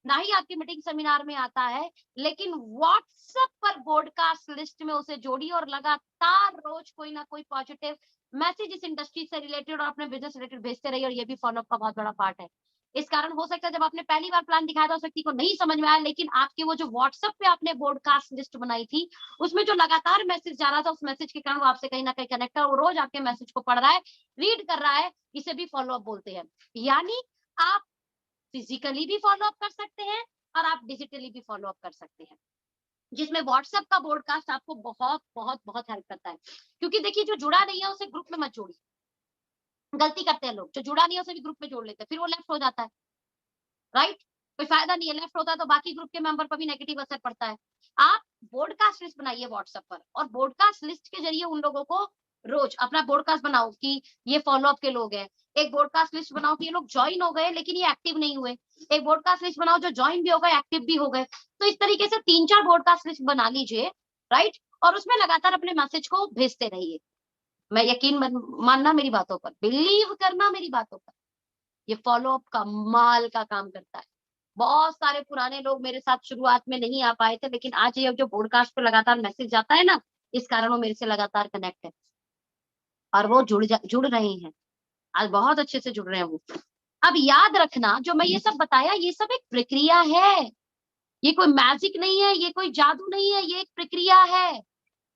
ना ही आपकी मीटिंग सेमिनार में आता है, लेकिन व्हाट्सएप पर ब्रॉडकास्ट लिस्ट में उसे जोड़िए और लगातार रोज कोई ना कोई पॉजिटिव मैसेज इस इंडस्ट्री से रिलेटेड और अपने बिजनेस रिलेटेड भेजते रहिए, और ये भी फॉलोअप का बहुत बड़ा पार्ट है। इस कारण हो सकता है जब आपने पहली बार प्लान दिखाया था उस व्यक्ति को नहीं समझ में आया, लेकिन आपके वो जो व्हाट्सएप पे आपने ब्रॉडकास्ट लिस्ट बनाई थी उसमें जो लगातार मैसेज जा रहा था, उस मैसेज के कारण वो आपसे कहीं ना कहीं कनेक्ट है, वो रोज आपके मैसेज को पढ़ रहा है, रीड कर रहा है। इसे भी फॉलो अप बोलते हैं। यानी आप फिजिकली भी फॉलो अप कर सकते हैं और आप डिजिटली भी फॉलो अप कर सकते हैं, जिसमें व्हाट्सएप का ब्रॉडकास्ट आपको बहुत बहुत बहुत हेल्प करता है। क्योंकि देखिए जो जुड़ा नहीं है उसे ग्रुप में मत जोड़िए। गलती करते हैं लोग, जो जुड़ा नहीं है उसे भी ग्रुप में जोड़ लेते हैं, फिर वो लेफ्ट हो जाता है, राइट। कोई फायदा नहीं है, लेफ्ट होता है तो बाकी ग्रुप के मेंबर पर भी नेगेटिव असर पड़ता है। आप ब्रॉडकास्ट लिस्ट बनाइए व्हाट्सएप पर, और ब्रॉडकास्ट लिस्ट के जरिए उन लोगों को रोज अपना ब्रॉडकास्ट बनाओ कि ये फॉलो अप के लोग हैं। एक ब्रॉडकास्ट लिस्ट बनाओ कि ये लोग ज्वाइन हो गए लेकिन ये एक्टिव नहीं हुए। एक ब्रॉडकास्ट लिस्ट बनाओ जो ज्वाइन भी हो गए, एक्टिव भी हो गए। तो इस तरीके से 3-4 ब्रॉडकास्ट लिस्ट बना लीजिए, राइट। और उसमें लगातार अपने मैसेज को भेजते रहिए। मैं यकीन मानना मेरी बातों पर, बिलीव करना मेरी बातों पर, ये फॉलो अप का माल का काम करता है। बहुत सारे पुराने लोग मेरे साथ शुरुआत में नहीं आ पाए थे, लेकिन आज ये जो पॉडकास्ट पे लगातार मैसेज जाता है ना, इस कारण वो मेरे से लगातार कनेक्ट है, और वो जुड़ रहे हैं। आज बहुत अच्छे से जुड़ रहे हैं वो। अब याद रखना, जो मैं ये सब बताया ये सब एक प्रक्रिया है, ये कोई मैजिक नहीं है, ये कोई जादू नहीं है, ये एक प्रक्रिया है।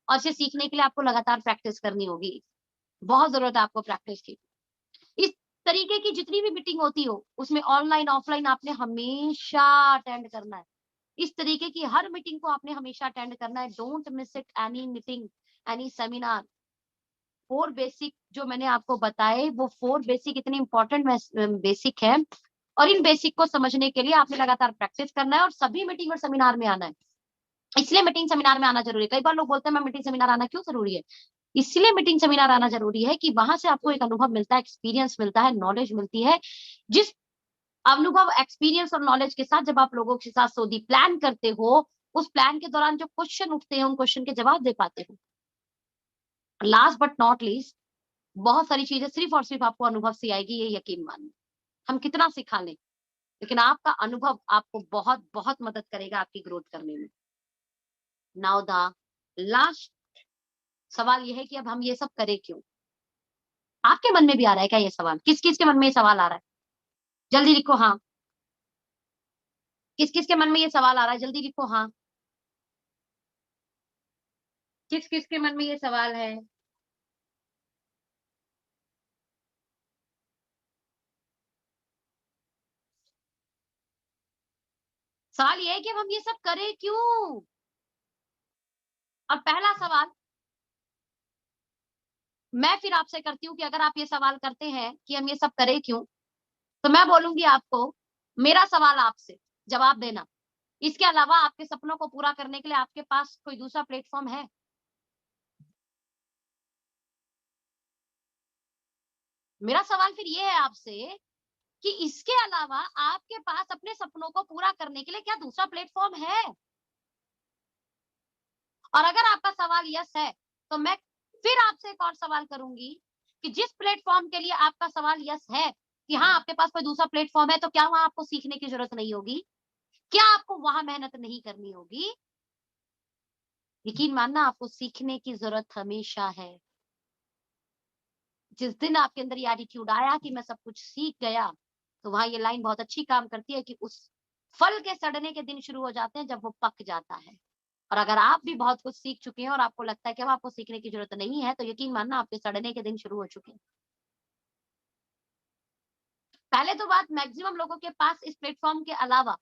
और इसे सीखने के लिए आपको लगातार प्रैक्टिस करनी होगी। बहुत जरूरत है आपको प्रैक्टिस की। इस तरीके की जितनी भी मीटिंग होती हो, उसमें ऑनलाइन, ऑफलाइन आपने हमेशा अटेंड करना है। इस तरीके की हर मीटिंग को आपने हमेशा अटेंड करना है। Don't miss it any meeting, any seminar. 4 basic जो मैंने आपको बताए, वो 4 बेसिक इतने इंपॉर्टेंट बेसिक है, और इन बेसिक को समझने के लिए आपने लगातार प्रैक्टिस करना है और सभी मीटिंग और सेमिनार में आना है। इसलिए मीटिंग सेमिनार में आना जरूरी है। कई बार लोग बोलते हैं मैं मीटिंग सेमिनार आना क्यों जरूरी है? इसलिए मीटिंग सेमिनार आना जरूरी है कि वहां से आपको एक अनुभव मिलता है, एक्सपीरियंस मिलता है, नॉलेज मिलती है। जिस अनुभव, एक्सपीरियंस और नॉलेज के साथ जब आप लोगों के साथ सोदी प्लान करते हो, उस प्लान के दौरान जो क्वेश्चन उठते हैं, उन क्वेश्चन के जवाब दे पाते हो। लास्ट बट नॉट लीस्ट, बहुत सारी चीजें सिर्फ और सिर्फ आपको अनुभव से आएगी, ये यकीन मानिए। हम कितना सिखा लें, लेकिन आपका अनुभव आपको बहुत बहुत मदद करेगा आपकी ग्रोथ करने में। नाउ द लास्ट सवाल ये है कि अब हम ये सब करें क्यों? आपके मन में भी आ रहा है क्या ये सवाल? किस किस के मन में ये सवाल आ रहा है? जल्दी लिखो हाँ। किस किस के मन में ये सवाल आ रहा है? जल्दी लिखो हाँ। किस किस के मन में ये सवाल है? सवाल ये है कि अब हम ये सब करें क्यों? और पहला सवाल मैं फिर आपसे करती हूँ कि अगर आप ये सवाल करते हैं कि हम ये सब करें क्यों, तो मैं बोलूंगी आपको, मेरा सवाल आपसे जवाब देना, इसके अलावा आपके सपनों को पूरा करने के लिए आपके पास कोई दूसरा प्लेटफॉर्म है? मेरा सवाल फिर ये है आपसे कि इसके अलावा आपके पास अपने सपनों को पूरा करने के लिए क्या दूसरा प्लेटफॉर्म है? और अगर आपका सवाल यस है, तो मैं फिर आपसे एक और सवाल करूंगी कि जिस प्लेटफॉर्म के लिए आपका सवाल यस है, कि हाँ आपके पास कोई दूसरा प्लेटफॉर्म है, तो क्या वहां आपको सीखने की जरूरत नहीं होगी? क्या आपको वहां मेहनत नहीं करनी होगी? यकीन मानना, आपको सीखने की जरूरत हमेशा है। जिस दिन आपके अंदर ये एटीट्यूड आया कि मैं सब कुछ सीख गया, तो वहां ये लाइन बहुत अच्छी काम करती है कि उस फल के सड़ने के दिन शुरू हो जाते हैं जब वो पक जाता है। और अगर आप भी बहुत कुछ सीख चुके हैं और आपको लगता है कि अब आपको सीखने की जरूरत नहीं है, तो यकीन मानना आपके सड़ने के दिन शुरू हो चुके हैं। पहले तो बात, मैक्सिमम लोगों के पास इस प्लेटफॉर्म के अलावा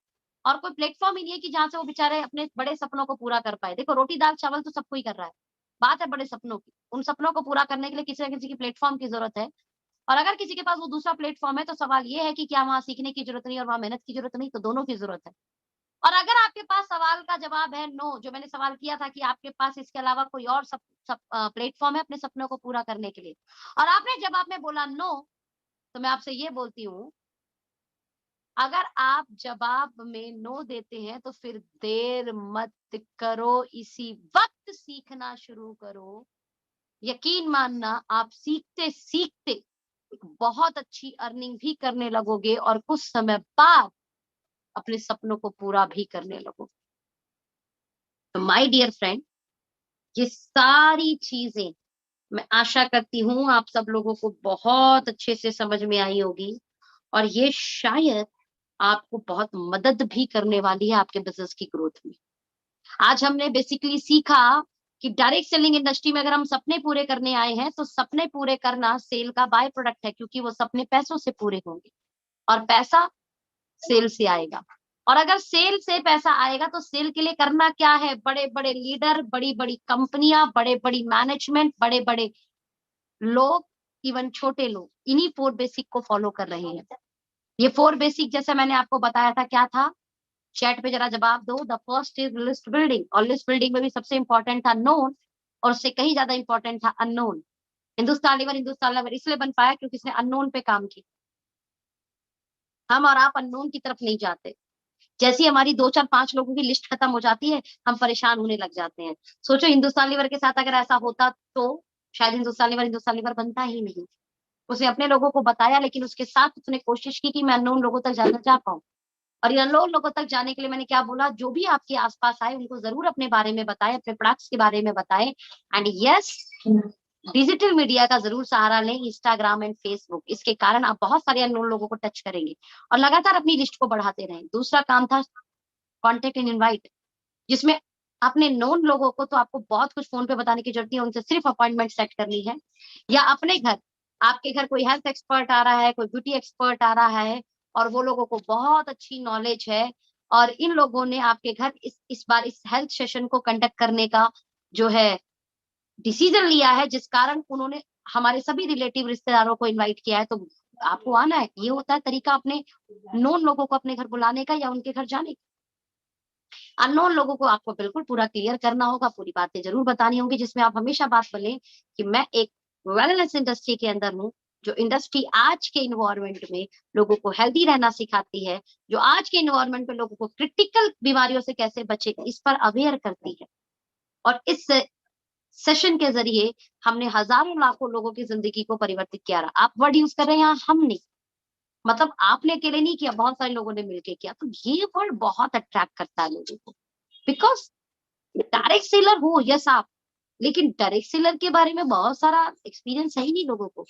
और कोई प्लेटफॉर्म ही नहीं है कि जहां से वो बेचारे अपने बड़े सपनों को पूरा कर पाए। देखो, रोटी दाल चावल तो सब कोई कर रहा है, बात है बड़े सपनों की। उन सपनों को पूरा करने के लिए किसी न किसी की प्लेटफॉर्म की जरूरत है। और अगर किसी के पास वो दूसरा प्लेटफॉर्म है, तो सवाल ये है कि क्या वहां सीखने की जरूरत नहीं और वहां मेहनत की जरूरत नहीं? तो दोनों की जरूरत है। और अगर आपके पास सवाल का जवाब है नो, जो मैंने सवाल किया था कि आपके पास इसके अलावा कोई और सब प्लेटफॉर्म है अपने सपनों को पूरा करने के लिए, और आपने जवाब में बोला नो, तो मैं आपसे ये बोलती हूँ, अगर आप जवाब में नो देते हैं, तो फिर देर मत करो, इसी वक्त सीखना शुरू करो। यकीन मानना, आप सीखते सीखते एक बहुत अच्छी अर्निंग भी करने लगोगे और कुछ समय बाद अपने सपनों को पूरा भी करने लगोगे। तो माय डियर फ्रेंड, ये सारी चीजें मैं आशा करती हूँ आप सब लोगों को बहुत अच्छे से समझ में आई होगी, और ये शायद आपको बहुत मदद भी करने वाली है आपके बिजनेस की ग्रोथ में। आज हमने बेसिकली सीखा कि डायरेक्ट सेलिंग इंडस्ट्री में अगर हम सपने पूरे करने आए हैं, तो सपने पूरे करना सेल का बाय प्रोडक्ट है, क्योंकि वो सपने पैसों से पूरे होंगे और पैसा सेल से आएगा। और अगर सेल से पैसा आएगा, तो सेल के लिए करना क्या है? बड़े बड़े लीडर, बड़ी बड़ी कंपनियां, बड़े बड़ी मैनेजमेंट, बड़े बड़े लोग, इवन छोटे लोग इन्हीं 4 बेसिक को फॉलो कर रहे हैं। ये 4 बेसिक जैसे मैंने आपको बताया था, क्या था? चैट पे जरा जवाब दो। The first is list building, और लिस्ट बिल्डिंग में भी सबसे इंपॉर्टेंट था नोन, और उससे कहीं ज्यादा इंपॉर्टेंट था अननोन। हिंदुस्तान लीवर इसलिए बन पाया क्योंकि इसने अननोन पे काम किया। हम और आप अननोन की तरफ नहीं जाते। जैसी हमारी 2 4 5 लोगों की लिस्ट खत्म हो जाती है, हम परेशान होने लग जाते हैं। सोचो, हिंदुस्तान लीवर के साथ अगर ऐसा होता, तो शायद हिंदुस्तान लीवर बनता ही नहीं। उसने अपने लोगों को बताया, लेकिन उसके साथ उसने कोशिश की कि मैं अननोन लोगों तक जाना जा पाऊं। और इन अननोन लोगों तक जाने के लिए मैंने क्या बोला? जो भी आपके आसपास आए, उनको जरूर अपने बारे में बताएं, अपने प्रोडक्ट्स के बारे में बताएं। एंड यस, डिजिटल मीडिया का जरूर सहारा लें, इंस्टाग्राम एंड फेसबुक। इसके कारण आप बहुत सारे अननोन लोगों को टच करेंगे और लगातार अपनी लिस्ट को बढ़ाते रहें। दूसरा काम था कॉन्टेक्ट एंड इनवाइट, जिसमें अपने नोन लोगों को तो आपको बहुत कुछ फोन पे बताने की जरूरत नहीं है, उनसे सिर्फ अपॉइंटमेंट सेट करनी है, या अपने घर आपके घर कोई हेल्थ एक्सपर्ट आ रहा है, कोई ब्यूटी एक्सपर्ट आ रहा है, और वो लोगों को बहुत अच्छी नॉलेज है, और इन लोगों ने आपके घर इस बार इस हेल्थ सेशन को कंडक्ट करने का जो है डिसीजन लिया है, जिस कारण उन्होंने हमारे सभी रिलेटिव रिश्तेदारों को इनवाइट किया है, तो आपको आना है। ये होता है तरीका अपने नोन लोगों को अपने घर बुलाने का या उनके घर जाने का। अननोन लोगों को आपको बिल्कुल पूरा क्लियर करना होगा, पूरी बातें जरूर बतानी होंगी, जिसमें आप हमेशा बात बोलें कि मैं एक वेलनेस इंडस्ट्री के अंदर हूँ, जो इंडस्ट्री आज के इन्वायरमेंट में लोगों को हेल्दी रहना सिखाती है, जो आज के इन्वायरमेंट में लोगों को क्रिटिकल बीमारियों से कैसे बचे इस पर अवेयर करती है। और इस सेशन के जरिए हमने हजारों लाखों लोगों की जिंदगी को परिवर्तित किया। आप वर्ड यूज कर रहे हैं यहाँ, हम नहीं, मतलब आपने अकेले नहीं किया, बहुत सारे लोगों ने मिलकर किया। तो ये वर्ड बहुत अट्रैक्ट करता है लोगों को, बिकॉज डायरेक्ट सेलर हो यस आप, लेकिन डायरेक्ट सेलर के बारे में बहुत सारा एक्सपीरियंस है ही नहीं लोगों को।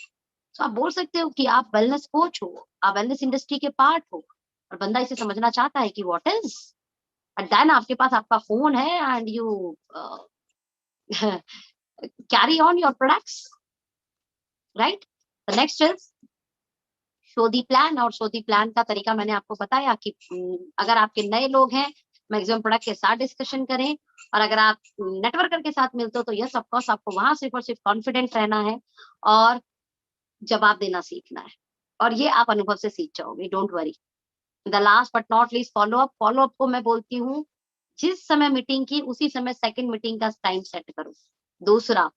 तो आप बोल सकते हो कि आप वेलनेस कोच हो, आप वेलनेस इंडस्ट्री के पार्ट हो, और बंदा इसे समझना चाहता है कि व्हाट इज, एंड देन आपके पास आपका फोन है and you carry on your products, right. The next is show the plan. और शो दी प्लान का तरीका मैंने आपको बताया कि अगर आपके नए लोग हैं, मैक्सिमम प्रोडक्ट के साथ डिस्कशन करें, और अगर आप नेटवर्कर के साथ मिलते हो तो यस ऑफ कोर्स आपको वहां सिर्फ और सिर्फ कॉन्फिडेंट रहना है और जवाब देना सीखना है, और ये आप अनुभव से सीख जाओगे, don't worry. The last but not least follow up. Follow up को मैं बोलती हूँ जिस समय मीटिंग की उसी समय सेकंड मीटिंग का टाइम सेट करो। दूसरा,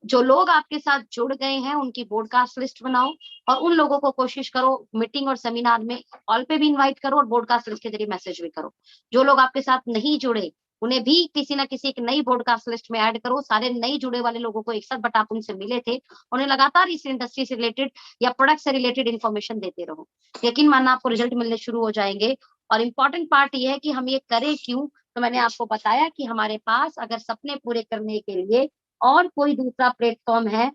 जो लोग आपके साथ जुड़ गए हैं उनकी ब्रॉडकास्ट लिस्ट बनाओ, और उन लोगों को कोशिश करो मीटिंग और सेमिनार में कॉल पे भी इनवाइट करो और ब्रॉडकास्ट लिस्ट के जरिए मैसेज भी करो। जो लोग आपके साथ नहीं जुड़े उन्हें भी किसी ना किसी एक नई ब्रॉडकास्ट लिस्ट में ऐड करो। सारे नई जुड़े वाले लोगों को एक साथ, बट आप उनसे मिले थे, उन्हें लगातार इस इंडस्ट्री से रिलेटेड या प्रोडक्ट से रिलेटेड इन्फॉर्मेशन देते रहो। यकीन मानना आपको रिजल्ट मिलने शुरू हो जाएंगे। और इम्पोर्टेंट पार्ट ये है कि हम ये करें क्यों, तो मैंने आपको बताया कि हमारे पास अगर सपने पूरे करने के लिए और कोई दूसरा प्लेटफॉर्म है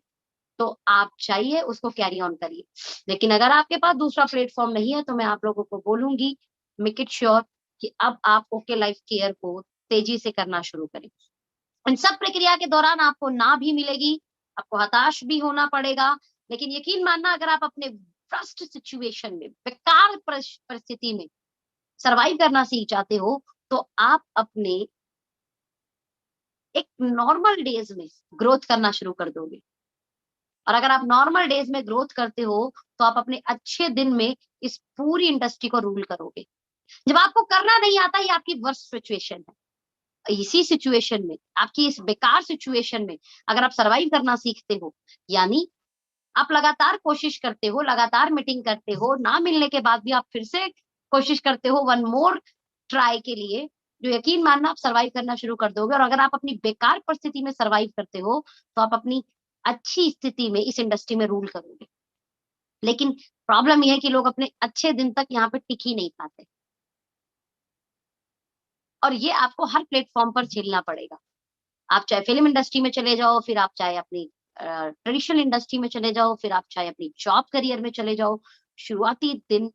तो आप चाहिए उसको कैरी ऑन करिए, लेकिन अगर आपके पास दूसरा प्लेटफॉर्म नहीं है तो मैं आप लोगों को बोलूंगी मेक इट श्योर कि अब आप ओके लाइफ केयर को तेजी से करना शुरू करें। इन सब प्रक्रिया के दौरान आपको ना भी मिलेगी, आपको हताश भी होना पड़ेगा, लेकिन यकीन मानना अगर आप अपने वर्स्ट सिचुएशन में, बेकार परिस्थिति में सरवाइव करना सीख जाते हो तो आप अपने एक नॉर्मल डेज में ग्रोथ करना शुरू कर दोगे। और अगर आप नॉर्मल डेज में ग्रोथ करते हो तो आप अपने अच्छे दिन में इस पूरी इंडस्ट्री को रूल करोगे। जब आपको करना नहीं आता, ये आपकी वर्स्ट सिचुएशन है। इसी सिचुएशन में, आपकी इस बेकार सिचुएशन में अगर आप सरवाइव करना सीखते हो, यानी आप लगातार कोशिश करते हो, लगातार मीटिंग करते हो, ना मिलने के बाद भी आप फिर से कोशिश करते हो वन मोर ट्राई के लिए, जो यकीन मानना आप सरवाइव करना शुरू कर दोगे। और अगर आप अपनी बेकार परिस्थिति में सरवाइव करते हो तो आप अपनी अच्छी स्थिति में इस इंडस्ट्री में रूल करोगे। लेकिन प्रॉब्लम यह है कि लोग अपने अच्छे दिन तक यहाँ पे टिक ही नहीं पाते, और ये आपको हर प्लेटफॉर्म पर झेलना पड़ेगा। आप चाहे फिल्म इंडस्ट्री में चले जाओ, फिर आप चाहे अपनी ट्रेडिशनल इंडस्ट्री में चले जाओ, फिर आप चाहे अपनी जॉब करियर में चले जाओ, शुरुआती दिन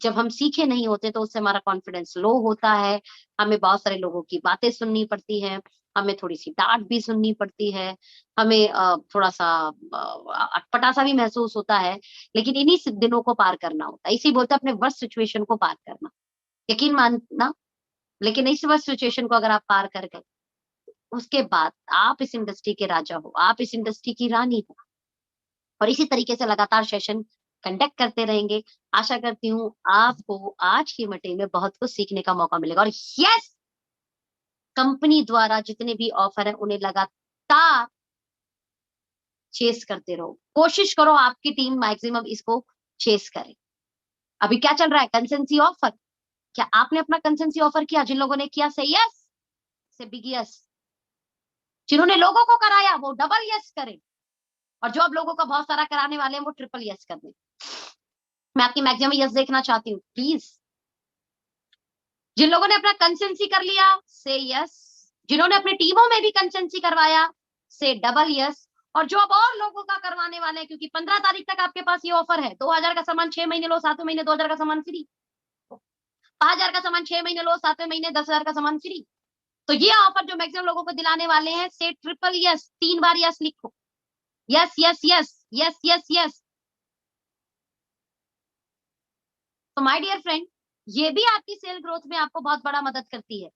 जब हम सीखे नहीं होते तो उससे हमारा कॉन्फिडेंस लो होता है, हमें बहुत सारे लोगों की बातें सुननी पड़ती हैं, हमें थोड़ी सी डांट भी सुननी पड़ती है, हमें थोड़ा सा अटपटा सा भी महसूस होता है, लेकिन इन्हीं दिनों को पार करना होता है। इसी बोलते हैं अपने वर्स्ट सिचुएशन को पार करना, यकीन मानना। लेकिन इस वर्स्ट सिचुएशन को अगर आप पार कर गए, उसके बाद आप इस इंडस्ट्री के राजा हो, आप इस इंडस्ट्री की रानी हो। और इसी तरीके से लगातार सेशन कंडक्ट करते रहेंगे। आशा करती हूँ आपको आज की मीटिंग में बहुत कुछ सीखने का मौका मिलेगा। और यस, कंपनी द्वारा जितने भी ऑफर है उन्हें लगातार चेस करते रहो, कोशिश करो आपकी टीम मैक्सिमम इसको चेस करे। अभी क्या चल रहा है, कंसेंसी ऑफर। क्या आपने अपना कंसेंसी ऑफर किया? जिन लोगों ने किया से यस, से बिग यस। जिन्होंने लोगों को कराया वो डबल यस करें, और जो अब लोगों का बहुत सारा कराने वाले हैं वो ट्रिपल यस कर दें। मैं आपकी मैक्सिमम यस देखना चाहती हूँ प्लीज। जिन लोगों ने अपना कंसेंसी कर लिया से यस, जिन्होंने अपनी टीमों में भी कंसेंसी करवाया से डबल यस, और जो अब और लोगों का करवाने वाले हैं, क्योंकि 15 तारीख तक आपके पास ये ऑफर है, 2000 का सामान 6 महीने लो, 7वें महीने 2000 का सामान फ्री, 5000 का सामान 6 महीने लो, 7वें महीने 10,000 का सामान फ्री। तो ये ऑफर जो मैक्सिमम लोगों को दिलाने वाले हैं से ट्रिपल यस, 3 बार यस लिखो, yes yes yes yes yes yes. तो माय डियर फ्रेंड, ये भी आपकी सेल ग्रोथ में आपको बहुत बड़ा मदद करती है,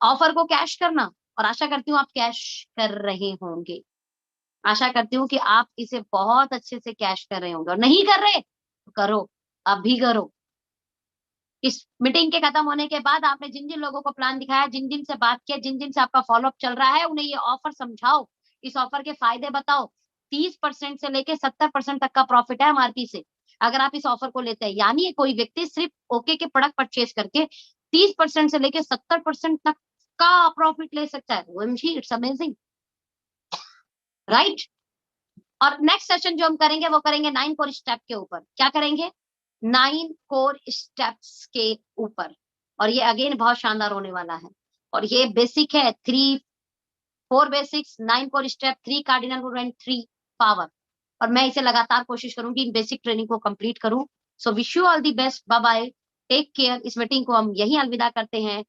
ऑफर को कैश करना। और आशा करती हूँ आप कैश कर रहे होंगे, आशा करती हूँ कि आप इसे बहुत अच्छे से कैश कर रहे होंगे, और नहीं कर रहे तो करो, अभी करो। इस मीटिंग के खत्म होने के बाद आपने जिन जिन लोगों को प्लान दिखाया, जिन जिन से बात किया, जिन जिन से आपका फॉलोअप चल रहा है, उन्हें ये ऑफर समझाओ, इस ऑफर के फायदे बताओ। 30% से लेके 70% तक का प्रॉफिट है एमआरपी से, अगर आप इस ऑफर को लेते हैं। यानी कोई व्यक्ति सिर्फ ओके के प्रोडक्ट परचेज करके 30% से लेके 70% तक का प्रॉफिट ले सकता है। OMG, it's amazing, right. और नेक्स्ट सेशन जो हम करेंगे वो करेंगे 9 कोर स्टेप के ऊपर। क्या करेंगे? 9 कोर स्टेप्स के ऊपर। और ये अगेन बहुत शानदार होने वाला है। और ये बेसिक है, 4 basics, 9 core step, 3 cardinal rule and 3 power. और मैं इसे लगातार कोशिश करूंगी इन बेसिक ट्रेनिंग को कंप्लीट करूं। So wish you all the best, bye bye, take care. इस मीटिंग को हम यहीं अलविदा करते हैं।